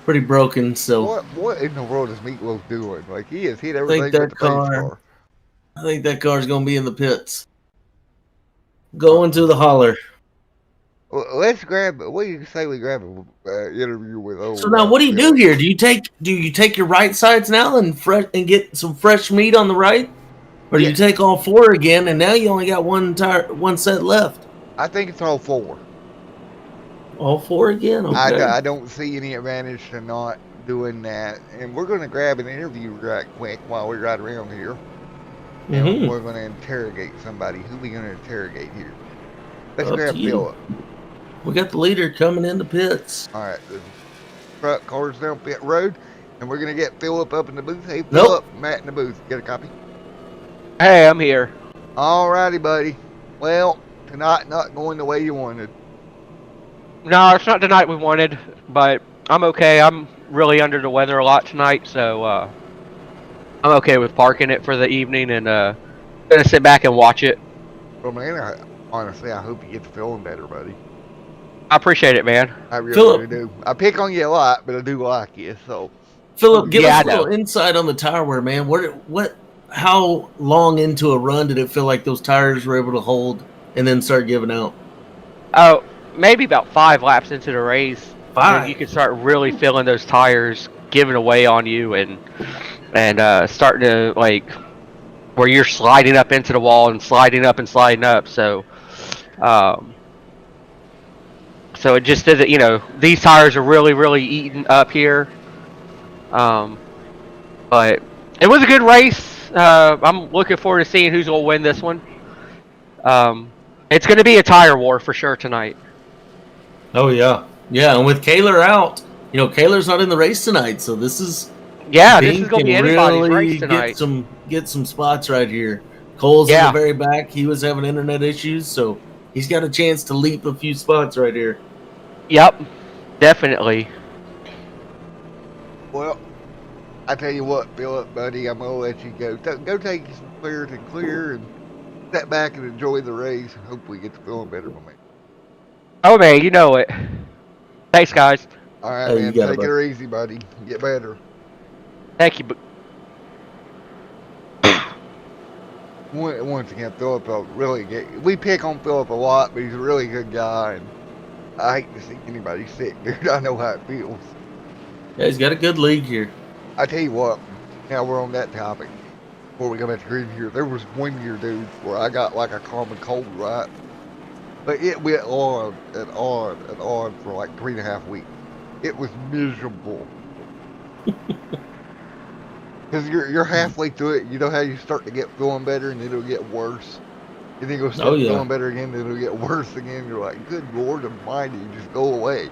pretty broken, so... What in the world is Meatloaf doing? Like, he has hit everything with the pace car. I think that car's going to be in the pits. Going to the holler. Well, let's grab. What do you say we grab an interview with old? So now, what do you do here? Do you take your right sides now and get some fresh meat on the right, or do you take all 4 again? And now you only got one set left. I think it's all 4. All 4 again. Okay. I don't see any advantage to not doing that. And we're going to grab an interview right quick while we ride around here. And we're going to interrogate somebody. Who are we going to interrogate here? Let's grab Philip. We got the leader coming into pits. All right, the truck cars down pit road, and we're gonna get Philip up in the booth. Hey, Philip, Matt in the booth. Get a copy. Hey, I'm here. All righty, buddy. Well, tonight not going the way you wanted. No, it's not the night we wanted, but I'm okay. I'm really under the weather a lot tonight, so I'm okay with parking it for the evening and gonna sit back and watch it. Well, man, honestly, I hope you get to feeling better, buddy. I appreciate it, man. I really do. I pick on you a lot, but I do like you. So, Philip, give us a little insight on the tire wear, man. How long into a run did it feel like those tires were able to hold and then start giving out? Oh, maybe about 5 laps into the race. 5. You can start really feeling those tires giving away on you and starting to, like, where you're sliding up into the wall and sliding up. So, so it just did it, these tires are really, really eating up here. But it was a good race. I'm looking forward to seeing who's going to win this one. It's going to be a tire war for sure tonight. Oh, yeah. Yeah, and with Kaler out, Kaler's not in the race tonight, so this is... Yeah, this is going to be anybody's race tonight. Get some spots right here. Cole's in the very back. He was having internet issues, so he's got a chance to leap a few spots right here. Yep, definitely. Well, I tell you what, Philip, buddy, I'm going to let you go. Go take some clear and step back and enjoy the race. Hopefully get to feeling better, my man. Oh, man, you know it. Thanks, guys. All right, man. Take it easy, buddy. Get better. Thank you. Once again, Philip, we pick on Philip a lot, but he's a really good guy, and I hate to see anybody sick, dude. I know how it feels. Yeah, he's got a good league here. I tell you what, now we're on that topic. Before we go back to green here, there was one year, dude, where I got like a common cold, right? But it went on and on and on for like 3.5 weeks. It was miserable. Because you're halfway through it, you know how you start to get feeling better and then it'll get worse. And then you'll start feeling better again, then it'll get worse again. You're like, good Lord Almighty, just go away.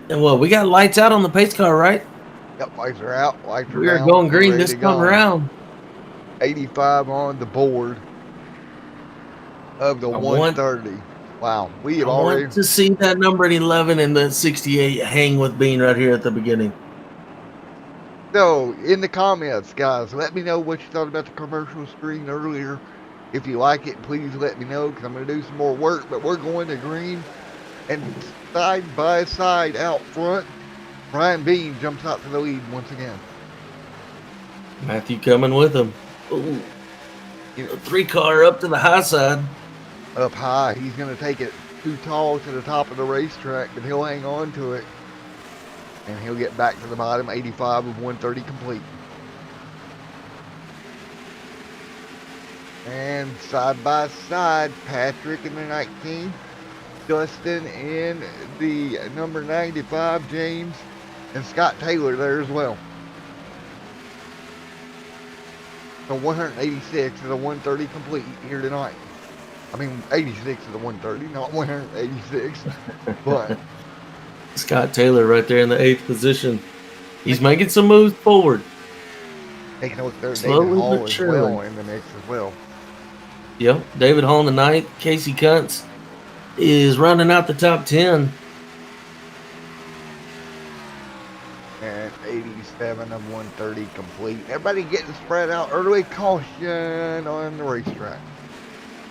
And well, we got lights out on the pace car, right? Yep, lights are out. Lights are We are down, going green this time around. 85 on the board of the 130. Wow, we have already... want to see that number at 11 and the 68 hang with Bean right here at the beginning. So, in the comments, guys, let me know what you thought about the commercial screen earlier. If you like it, please let me know, because I'm going to do some more work. But we're going to green, and side by side out front, Brian Bean jumps out to the lead once again. Matthew coming with him. Ooh. 3 car up to the high side. Up high, he's going to take it too tall to the top of the racetrack, but he'll hang on to it. And he'll get back to the bottom, 85 of 130 complete. And side by side, Patrick in the 19, Dustin in the number 95, James, and Scott Taylor there as well. So 186 is a 130 complete here tonight. I mean, 86 is a 130, not 186. But Scott Taylor right there in the 8th position. He's making some moves forward. taking a look there, Slowly David Hall but as surely. well in the mix as well. Yep, David Hall in the 9th. Casey Kuntz is rounding out the top 10. And 87 of 130 complete. Everybody getting spread out early. Caution on the racetrack.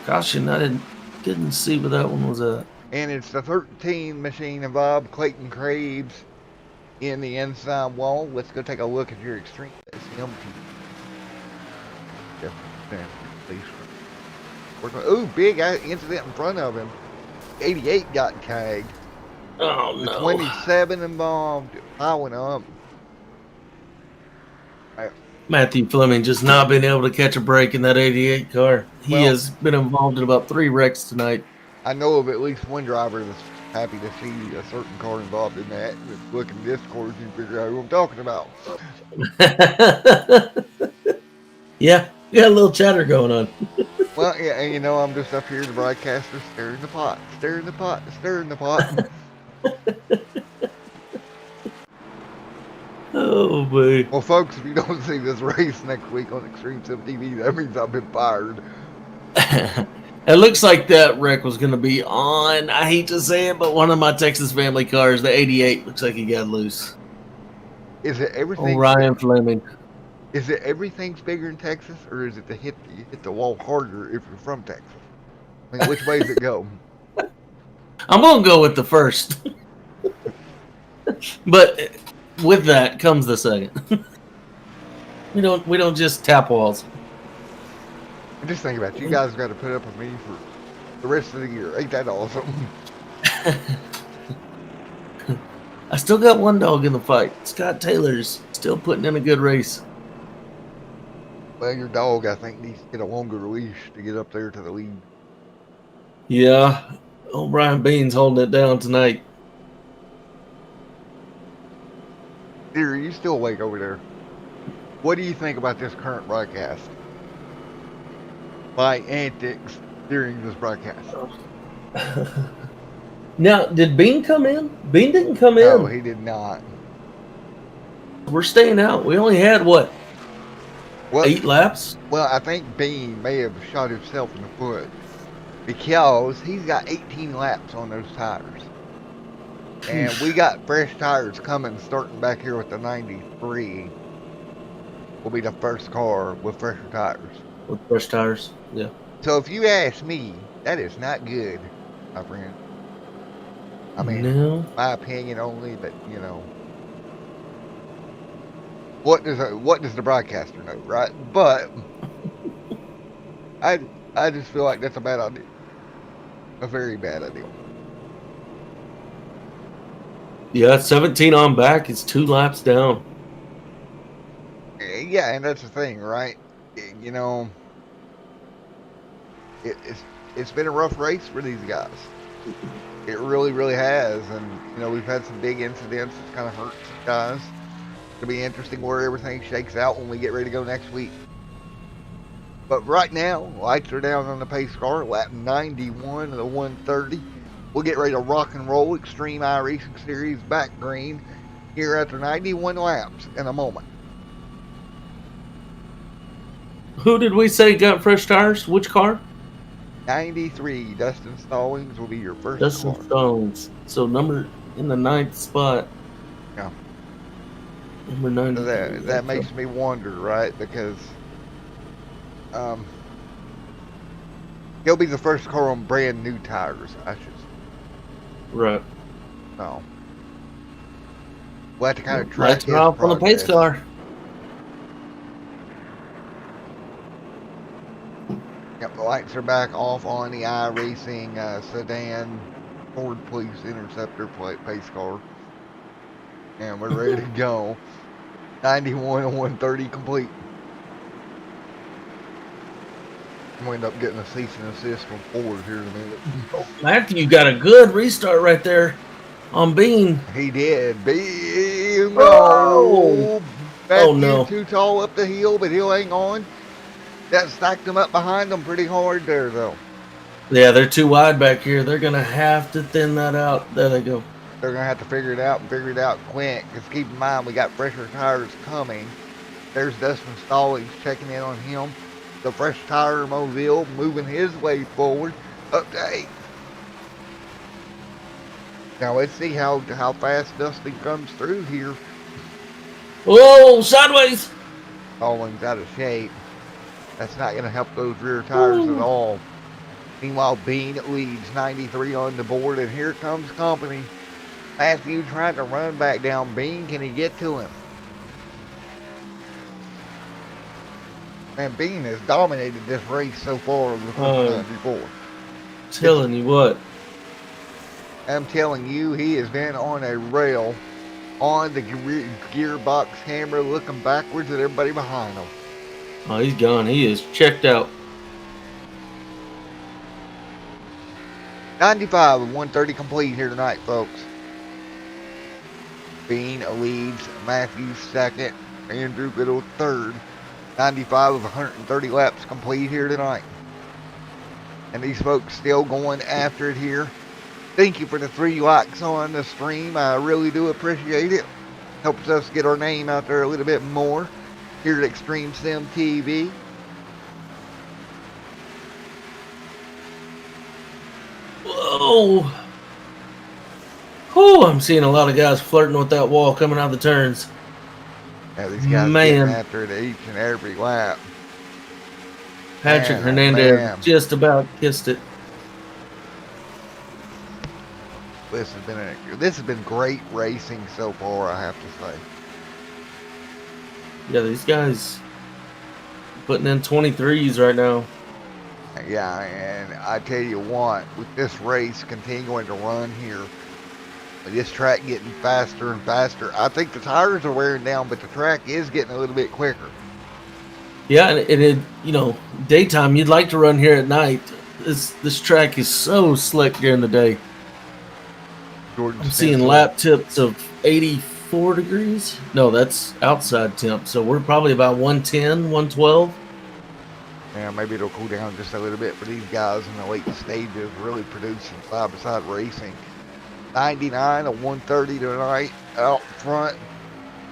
Caution, I didn't see where that one was at. And it's the 13 machine involved, Clayton Craves in the inside wall. Let's go take a look at your Xtreme SMT. Ooh, big incident in front of him. 88 got tagged. Oh, The no. 27 involved, piling up. Matthew Fleming just not being able to catch a break in that 88 car. He Well, has been involved in about 3 wrecks tonight. I know of at least one driver that's happy to see a certain car involved in that. Look in Discord and figure out who I'm talking about. Yeah, we got a little chatter going on. Well, yeah, and you know, I'm just up here, the broadcaster, stirring the pot, stirring the pot, stirring the pot. Oh, boy. Well, folks, if you don't see this race next week on Xtreme Sim TV, that means I've been fired. It looks like that wreck was going to be on, I hate to say it, but one of my Texas family cars, the 88, looks like he got loose. Is it everything? Oh, Ryan Fleming. Is it everything's bigger in Texas, or is it you hit the wall harder if you're from Texas? I mean, which way does it go? I'm going to go with the first. But with that comes the second. We don't just tap walls. And just think about it. You guys got to put up with me for the rest of the year. Ain't that awesome? I still got one dog in the fight. Scott Taylor's still putting in a good race. Well, your dog, I think, needs to get a longer leash to get up there to the lead. Yeah. O'Brien Bean's holding it down tonight. Dear, are you still awake over there? What do you think about this current broadcast? My antics during this broadcast. Now, did Bean come in? Bean didn't come No, in. he did not. We're staying out. We only had, what, Well, 8 laps? Well, I think Bean may have shot himself in the foot because he's got 18 laps on those tires. And we got fresh tires coming, starting back here with the 93. Will be the first car with fresher tires. With fresh tires, yeah. So if you ask me, that is not good, my friend. I mean, No. my opinion only, but you know, what does the broadcaster know, right? But I just feel like that's a bad idea, a very bad idea. Yeah, 17 on back. It's 2 laps down. Yeah, and that's the thing, right? You know, it's been a rough race for these guys. It really, really has, and you know, we've had some big incidents that's kind of hurt some guys. It'll be interesting where everything shakes out when we get ready to go next week. But right now, lights are down on the pace car, lap 91 of the 130. We'll get ready to rock and roll Xtreme Iracing Series back green here after 91 laps in a moment. Who did we say got fresh tires? Which car? 93, Dustin Stallings will be your first Dustin car. Stones. So number in the 9th spot. Yeah. Number 9. So that makes me wonder, right? Because he'll be the first car on brand new tires, I should say. Right. So we'll have to kind of track Lights his are off on the pace progress. car. Yep, the lights are back off on the iRacing sedan Ford Police Interceptor pace car. And we're ready to go. 91 and 130 complete. We'll end up getting a cease and assist from Ford here in a minute. Matthew got a good restart right there on Bean. He did. Bean, Oh! no. Oh, Matthew no. too tall up the hill, but he'll hang on. That stacked him up behind them pretty hard there, though. Yeah, they're too wide back here. They're going to have to thin that out. There they go. They're going to have to figure it out and figure it out quick. Because keep in mind, we got fresher tires coming. There's Dustin Stallings checking in on him. The fresh tire mobile moving his way forward. Up to 8. Now let's see how fast Dustin comes through here. Whoa, sideways. Stallings out of shape. That's not going to help those rear tires at all. Meanwhile, Bean leads 93 on the board, and here comes company. Matthew trying to run back down Bean. Can he get to him? Man, Bean has dominated this race so far over the first 94. Telling you what. I'm telling you, he has been on a rail on the gearbox hammer, looking backwards at everybody behind him. Oh, he's gone. He is checked out. 95 of 130 complete here tonight, folks. Bean leads, Matthew second, Andrew Biddle third. 95 of 130 laps complete here tonight. And these folks still going after it here. Thank you for the 3 likes on the stream. I really do appreciate it. Helps us get our name out there a little bit more here at Xtreme Sim TV. Whoa. Whew, I'm seeing a lot of guys flirting with that wall coming out of the turns. Yeah, these guys getting after it each and every lap. Patrick Hernandez just about kissed it. This has been great racing so far, I have to say. Yeah, these guys putting in 23s right now. Yeah, and I tell you what, with this race continuing to run here, with this track getting faster and faster, I think the tires are wearing down, but the track is getting a little bit quicker. Yeah, and it, you know, daytime, you'd like to run here at night. This track is so slick during the day. I'm seeing lap tips of 84 degrees. No, that's outside temp. So we're probably about 110, 112. Yeah, maybe it'll cool down just a little bit for these guys in the late stages, really producing side-by-side racing. 99 of 130 tonight out front.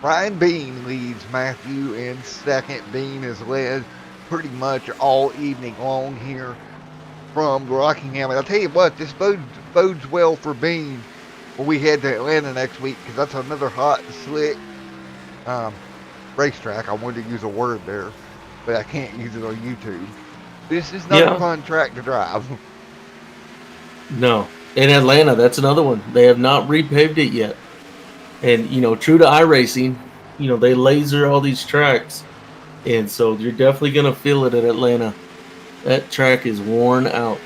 Ryan Bean leads Matthew in second. Bean has led pretty much all evening long here from Rockingham. And I'll tell you what, this bodes well for Bean when we head to Atlanta next week, because that's another hot, slick racetrack. I wanted to use a word there, but I can't use it on YouTube. This is not a fun track to drive. No. In Atlanta, that's another one. They have not repaved it yet. And, you know, true to iRacing, you know, they laser all these tracks. And so you're definitely going to feel it at Atlanta. That track is worn out.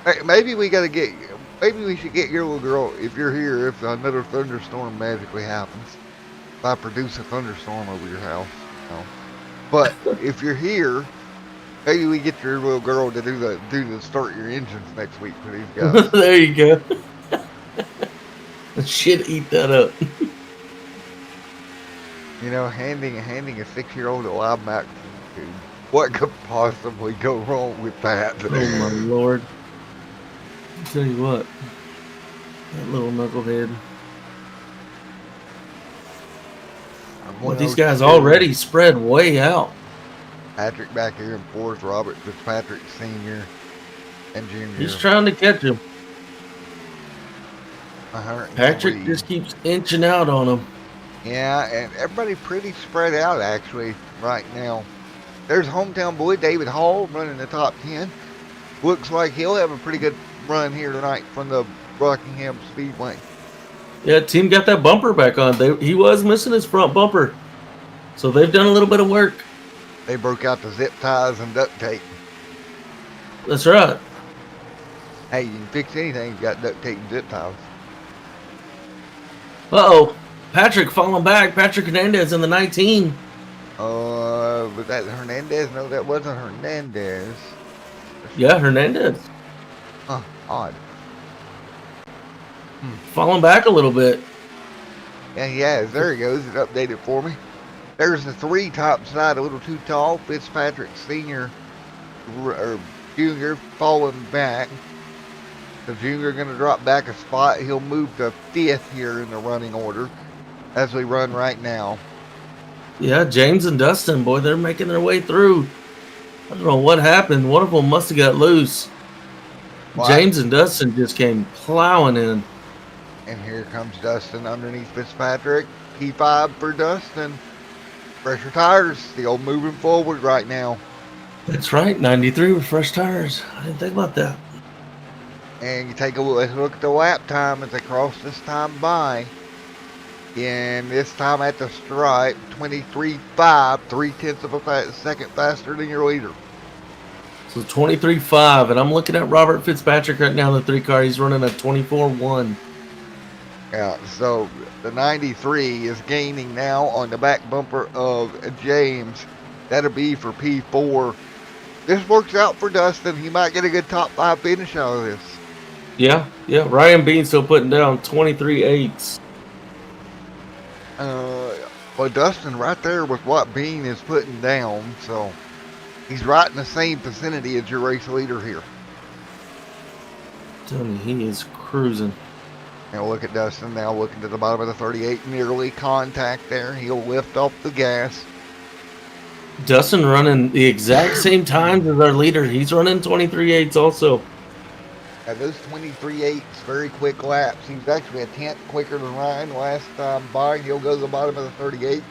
Hey, maybe we should get your little girl, if you're here, if another thunderstorm magically happens. If I produce a thunderstorm over your house. No. But if you're here, maybe we get your little girl to do the start your engines next week for these guys. There you go. Shit, eat that up. You know, handing a 6-year-old a live Mac, what could possibly go wrong with that? Oh my lord! I'll tell you what, that little knucklehead. Well, these guys already spread way out. Patrick back here in fourth, Robert Fitzpatrick Sr. and Jr. He's trying to catch him. Patrick 103. just keeps inching out on him. Yeah, and everybody pretty spread out actually right now. There's hometown boy David Hall running the top 10. Looks like he'll have a pretty good run here tonight from the Rockingham Speedway. Yeah, team got that bumper back on. He was missing his front bumper. So they've done a little bit of work. They broke out the zip ties and duct tape. That's right. Hey, you can fix anything, you got duct tape and zip ties. Uh-oh. Patrick falling back. Patrick Hernandez in the 19. Was that Hernandez? No, that wasn't Hernandez. Yeah, Hernandez. Huh, odd. Falling back a little bit. And he has. There he goes. It updated for me. There's the 3 top side, a little too tall. Fitzpatrick Sr. or Jr. falling back. The Jr. going to drop back a spot. He'll move to 5th here in the running order as we run right now. Yeah, James and Dustin, boy, they're making their way through. I don't know what happened. One of them must have got loose. What? James and Dustin just came plowing in. And here comes Dustin underneath Fitzpatrick. P5 for Dustin. Fresher tires, still moving forward right now. That's right, 93 with fresh tires. I didn't think about that. And you take a look at the lap time as they cross this time by. And this time at the stripe, 23.5, 0.3 of a second faster than your leader. So 23.5, and I'm looking at Robert Fitzpatrick right now in the 3 car. He's running a 24.1. Yeah, so the 93 is gaining now on the back bumper of James. That'll be for P4. This works out for Dustin. He might get a good top 5 finish out of this. Yeah. Ryan Bean still putting down 23.8s. Well, Dustin right there with what Bean is putting down, so he's right in the same vicinity as your race leader here. Tony, he is cruising. Now look at Dustin now looking to the bottom of the 38, nearly contact there. He'll lift off the gas. Dustin running the exact same times as our leader. He's running 23.8s also. Now those 23.8s, very quick laps. He was actually a 10th quicker than Ryan last time by. He'll go to the bottom of the 38.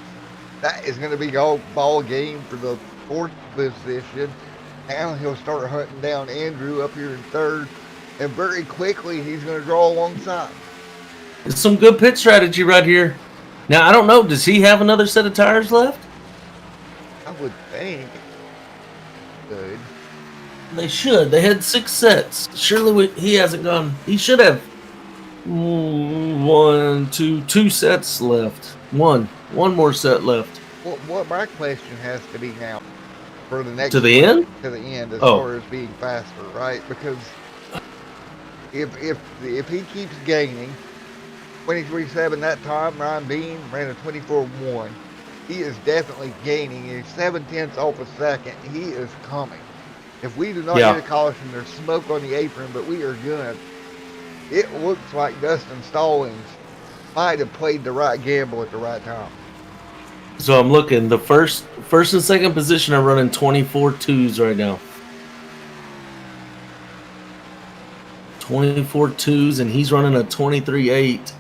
That is going to be all ball game for the 4th position. Now he'll start hunting down Andrew up here in 3rd. And very quickly, he's going to draw alongside. It's some good pit strategy right here. Now, I don't know. Does he have another set of tires left? I would think. Good. They should. They had 6 sets. Surely he hasn't gone. He should have 2 sets left. One more set left. What my question has to be now for the next to the end? To the end as far as being faster, right? Because if he keeps gaining 23.7 that time, Ryan Bean ran a 24.1. He is definitely gaining. He's 0.7 off a second. He is coming. If we do not get a caution, there's smoke on the apron, but we are good. It looks like Dustin Stallings might have played the right gamble at the right time. So I'm looking. The first and second position are running 24.2s right now. 24.2s, and he's running a 23.8.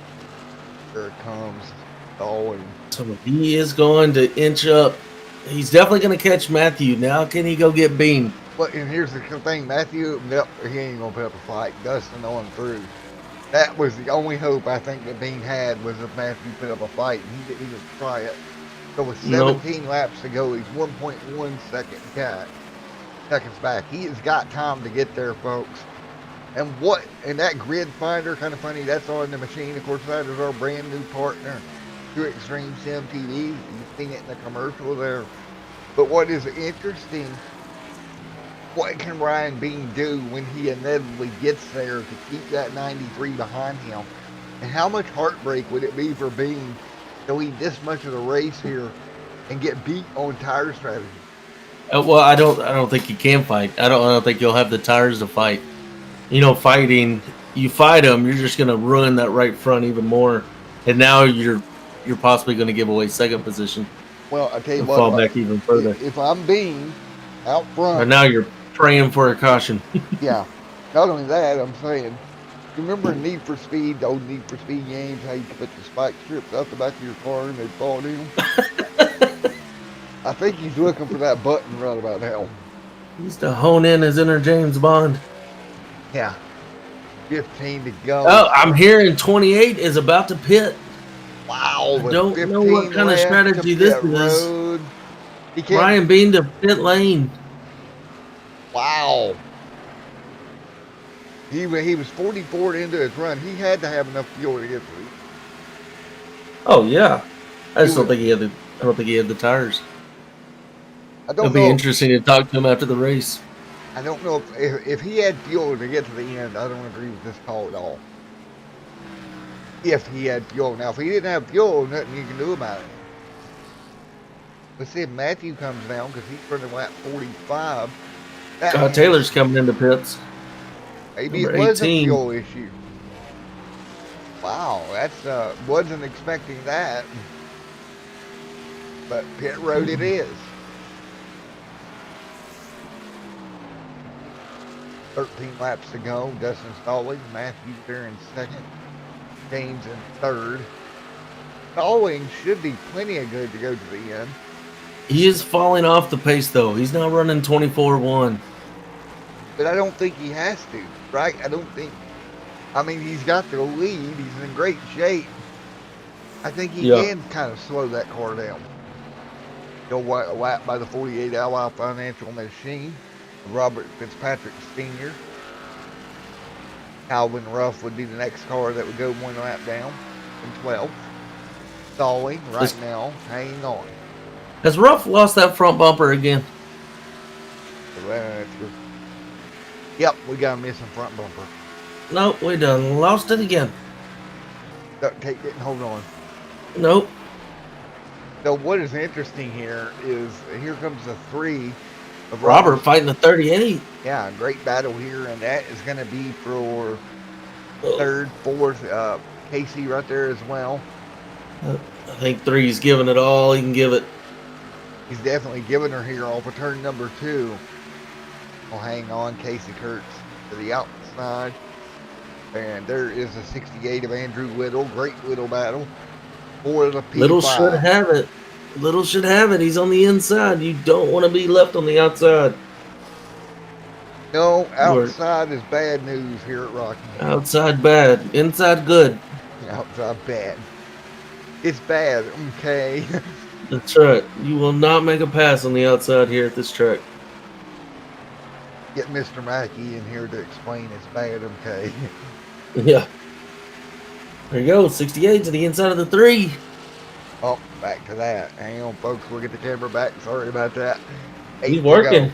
Here it comes. Stallings. So he is going to inch up. He's definitely going to catch Matthew. Now can he go get Bean? Well, and here's the thing. Matthew, nope, he ain't going to put up a fight. Dustin on through. That was the only hope I think that Bean had was if Matthew put up a fight, and he didn't even try it. So with 17 laps to go, he's 1.1 seconds back. He has got time to get there, folks. And that grid finder, kind of funny, that's on the machine. Of course, that is our brand new partner through Xtreme Sim TV. You've seen it in the commercial there. But what is interesting, what can Ryan Bean do when he inevitably gets there to keep that 93 behind him? And how much heartbreak would it be for Bean to lead this much of the race here and get beat on tire strategy? Well, I don't think he can fight. I don't think you'll have the tires to fight. You know, fighting, you fight them, you're just going to ruin that right front even more. And now you're possibly going to give away second position. Well, I tell you what, fall back even further. If I'm Bean out front, and now you're praying for a caution. Yeah. Not only that, I'm saying, remember Need for Speed, the old Need for Speed games, how you could put the spike strips out the back of your car and they'd fall down? I think he's looking for that button right about now. He needs to hone in his inner James Bond. Yeah. 15 to go. Oh, I'm hearing 28 is about to pit. Wow. I don't know what kind of strategy this is. Ryan Bean to pit lane. Wow. He was 44 into his run. He had to have enough fuel to get through. Oh yeah. I don't think he had the tires. I It'll don't be know. interesting to talk to him after the race. I don't know if he had fuel to get to the end. I don't agree with this call at all. If he had fuel. Now, if he didn't have fuel, nothing you can do about it. Let's see if Matthew comes down because he's running lap 45. Scott Taylor's coming into pits. Maybe Number it was 18. a fuel issue. Wow, that's wasn't expecting that. But pit road it is. 13 laps to go. Dustin Stallings, Matthew there in second. James in third. Stallings should be plenty of good to go to the end. He is falling off the pace, though. He's now running 24-1. But I don't think he has to, right? I don't think. I mean, he's got the lead. He's in great shape. I think he can kind of slow that car down. Go lap by the 48-hour financial machine. Robert Fitzpatrick Sr. Calvin Ruff would be the next car that would go one lap down in 12th. Stalling right now, hanging on. Has Ruff lost that front bumper again? Yep, we got a missing front bumper. Nope, we done lost it again. Duct tape didn't hold on. Nope. So what is interesting here is here comes the 3 of Robert fighting the 38. Yeah, great battle here, and that is going to be for 3rd, 4th. Casey right there as well. I think 3's giving it all he can give it. He's definitely giving her here off of turn number 2. We'll hang on. Casey Kurtz to the outside. And there is a 68 of Andrew Little. Great Little battle for the P5. Little should have it. Little should have it. He's on the inside. You don't want to be left on the outside. No, outside is bad news here at Rocky. Outside bad. Inside good. Outside bad. It's bad, okay? That's right. You will not make a pass on the outside here at this track. Get Mr. Mackey in here to explain it's bad, okay? Yeah. There you go. 68 to the inside of the 3. Oh, back to that. Hang on, folks. We'll get the camera back. Sorry about that. He's working.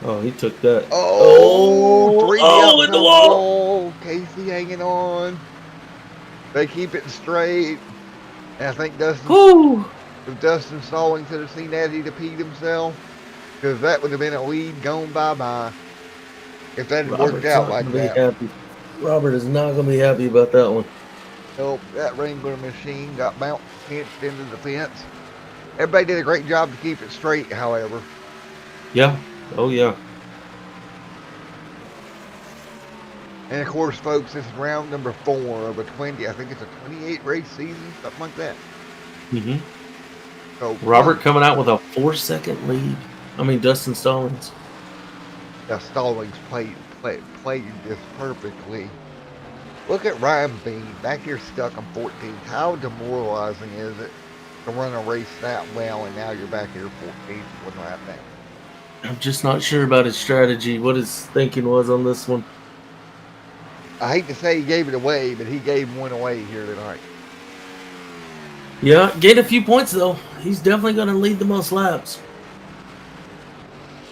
Oh, he took that. Oh, 3 oh, in the wall. Casey hanging on. They keep it straight. And I think if Dustin Stallings could have seen that, he'd have peed himself. Because that would have been a lead gone bye-bye. If that had worked out like that. Robert is not going to be happy about that one. Nope, that Wrangler machine got bounced, pinched into the fence. Everybody did a great job to keep it straight, however. Yeah. Oh, yeah. And, of course, folks, this is round number 4 of a 20. I think it's a 28 race season, something like that. Mm-hmm. So Robert coming out with a 4-second lead. I mean, Dustin Stallings. Yeah, Stallings played this perfectly. Look at Ryan Bean back here stuck on 14th. How demoralizing is it to run a race that well, and now you're back here 14th, one lap down? I'm just not sure about his strategy, what his thinking was on this one. I hate to say he gave it away, but he gave one away here tonight. Yeah, gained a few points, though. He's definitely going to lead the most laps.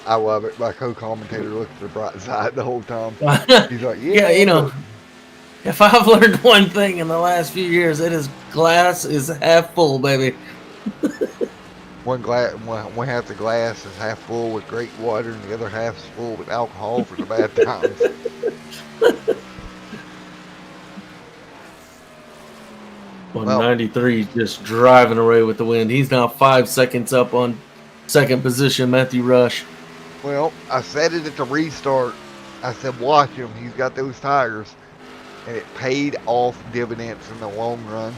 I love it. My co-commentator looked at the bright side the whole time. He's like, yeah, you know, if I've learned one thing in the last few years, it is glass is half full, baby. One half the glass is half full with great water, and the other half is full with alcohol for the bad times. Well, 93 just driving away with the wind. He's now 5 seconds up on second position, Matthew Rush. Well, I said it at the restart. I said, watch him. He's got those tires. And it paid off dividends in the long run.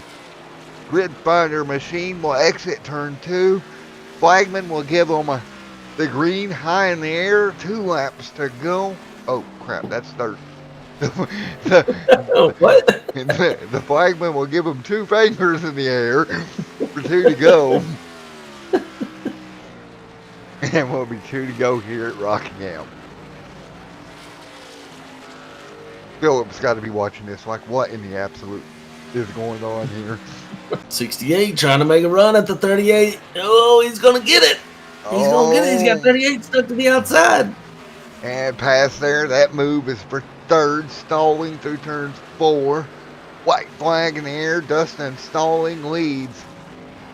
Grid Finder machine will exit turn 2. Flagman will give him the green high in the air. 2 laps to go. Oh, crap. That's third. What? The flagman will give him 2 fingers in the air for 2 to go. And we'll be 2 to go here at Rockingham. Philip's got to be watching this like, what in the absolute? is going on here. 68 trying to make a run at the 38. Oh, he's going to get it. He's going to get it. He's got 38 stuck to the outside. And past there, that move is for third, stalling through turns 4. White flag in the air, Dustin Stalling leads.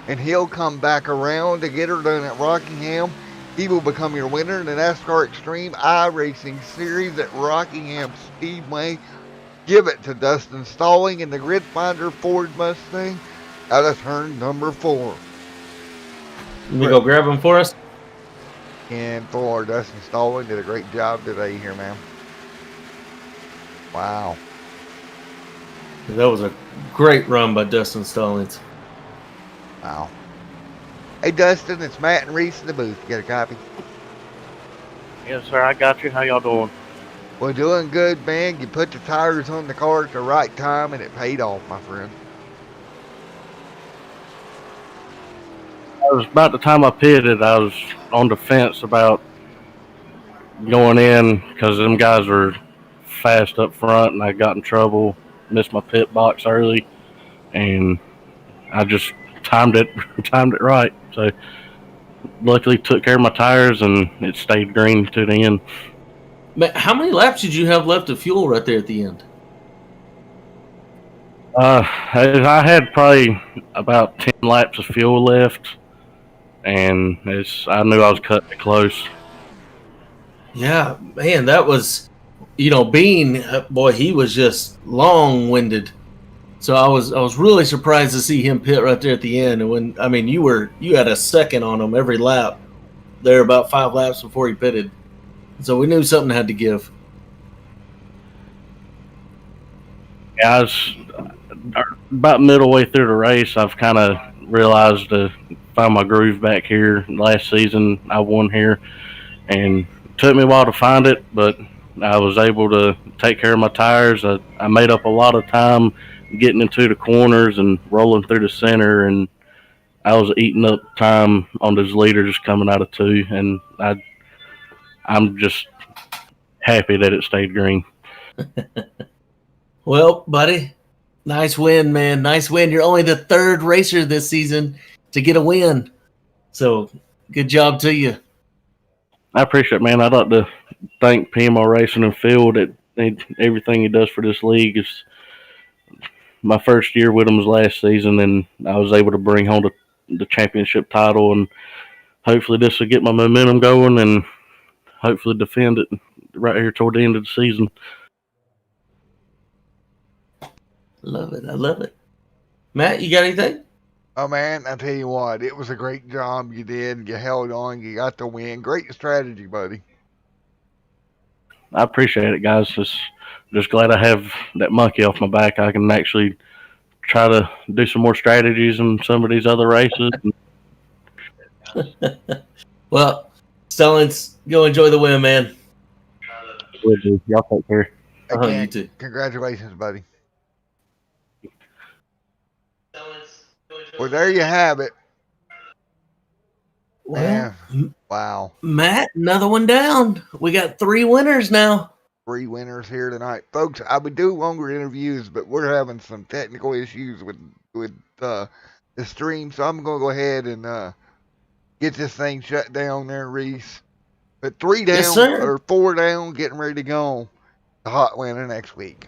And he'll come back around to get her done at Rockingham. He will become your winner in the NASCAR Xtreme Iracing Series at Rockingham Speedway. Give it to Dustin Stalling in the Grid Finder Ford Mustang out of turn number 4. Let me go grab him for us. And for Dustin Stalling, did a great job today here, man. Wow. That was a great run by Dustin Stallings. Wow. Hey, Dustin, it's Matt and Reese in the booth. You got a copy? Yes, sir. I got you. How y'all doing? Well, doing good, man. You put the tires on the car at the right time, and it paid off, my friend. It was about the time I pitted, I was on the fence about going in because them guys were fast up front, and I got in trouble, missed my pit box early, and I just timed it right. So luckily took care of my tires, and it stayed green to the end. Man, how many laps did you have left of fuel right there at the end? I had probably about 10 laps of fuel left, and I knew I was cutting it close. Yeah, man, that was, Bean, boy, he was just long-winded. So I was really surprised to see him pit right there at the end. And you had a second on him every lap. There about 5 laps before he pitted. So we knew something had to give. Yeah, I was about middle way through the race. I've kind of realized to find my groove back here. Last season, I won here, and it took me a while to find it, but I was able to take care of my tires. I made up a lot of time getting into the corners and rolling through the center, and I was eating up time on those leaders coming out of 2, and I'm just happy that it stayed green. Well, buddy, nice win, man. Nice win. You're only the 3rd racer this season to get a win. So good job to you. I appreciate it, man. I'd like to thank PMO Racing and Phil that everything he does for this league. Is my first year with him was last season, and I was able to bring home the championship title, and hopefully this will get my momentum going and hopefully defend it right here toward the end of the season. Love it. I love it. Matt, you got anything? Oh, man, I tell you what, it was a great job you did. You held on. You got the win. Great strategy, buddy. I appreciate it, guys. Just glad I have that monkey off my back. I can actually try to do some more strategies in some of these other races. Well, Stellans, go enjoy the win, man. Y'all take care. Again, You too. congratulations, buddy. Well, there you have it. Well, Man, wow. Matt, another one down. We got 3 winners now. 3 winners here tonight. Folks, I would do longer interviews, but we're having some technical issues with the stream, so I'm going to go ahead and get this thing shut down there, Reese. But 3 down, Yes, sir. or 4 down, getting ready to go. The hot winner next week.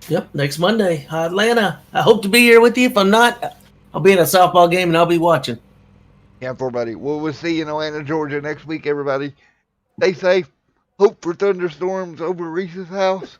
Yep, next Monday, Atlanta. I hope to be here with you. If I'm not, I'll be in a softball game and I'll be watching. Yeah, everybody. Well, we'll see you in Atlanta, Georgia next week, everybody. Stay safe. Hope for thunderstorms over Reese's house.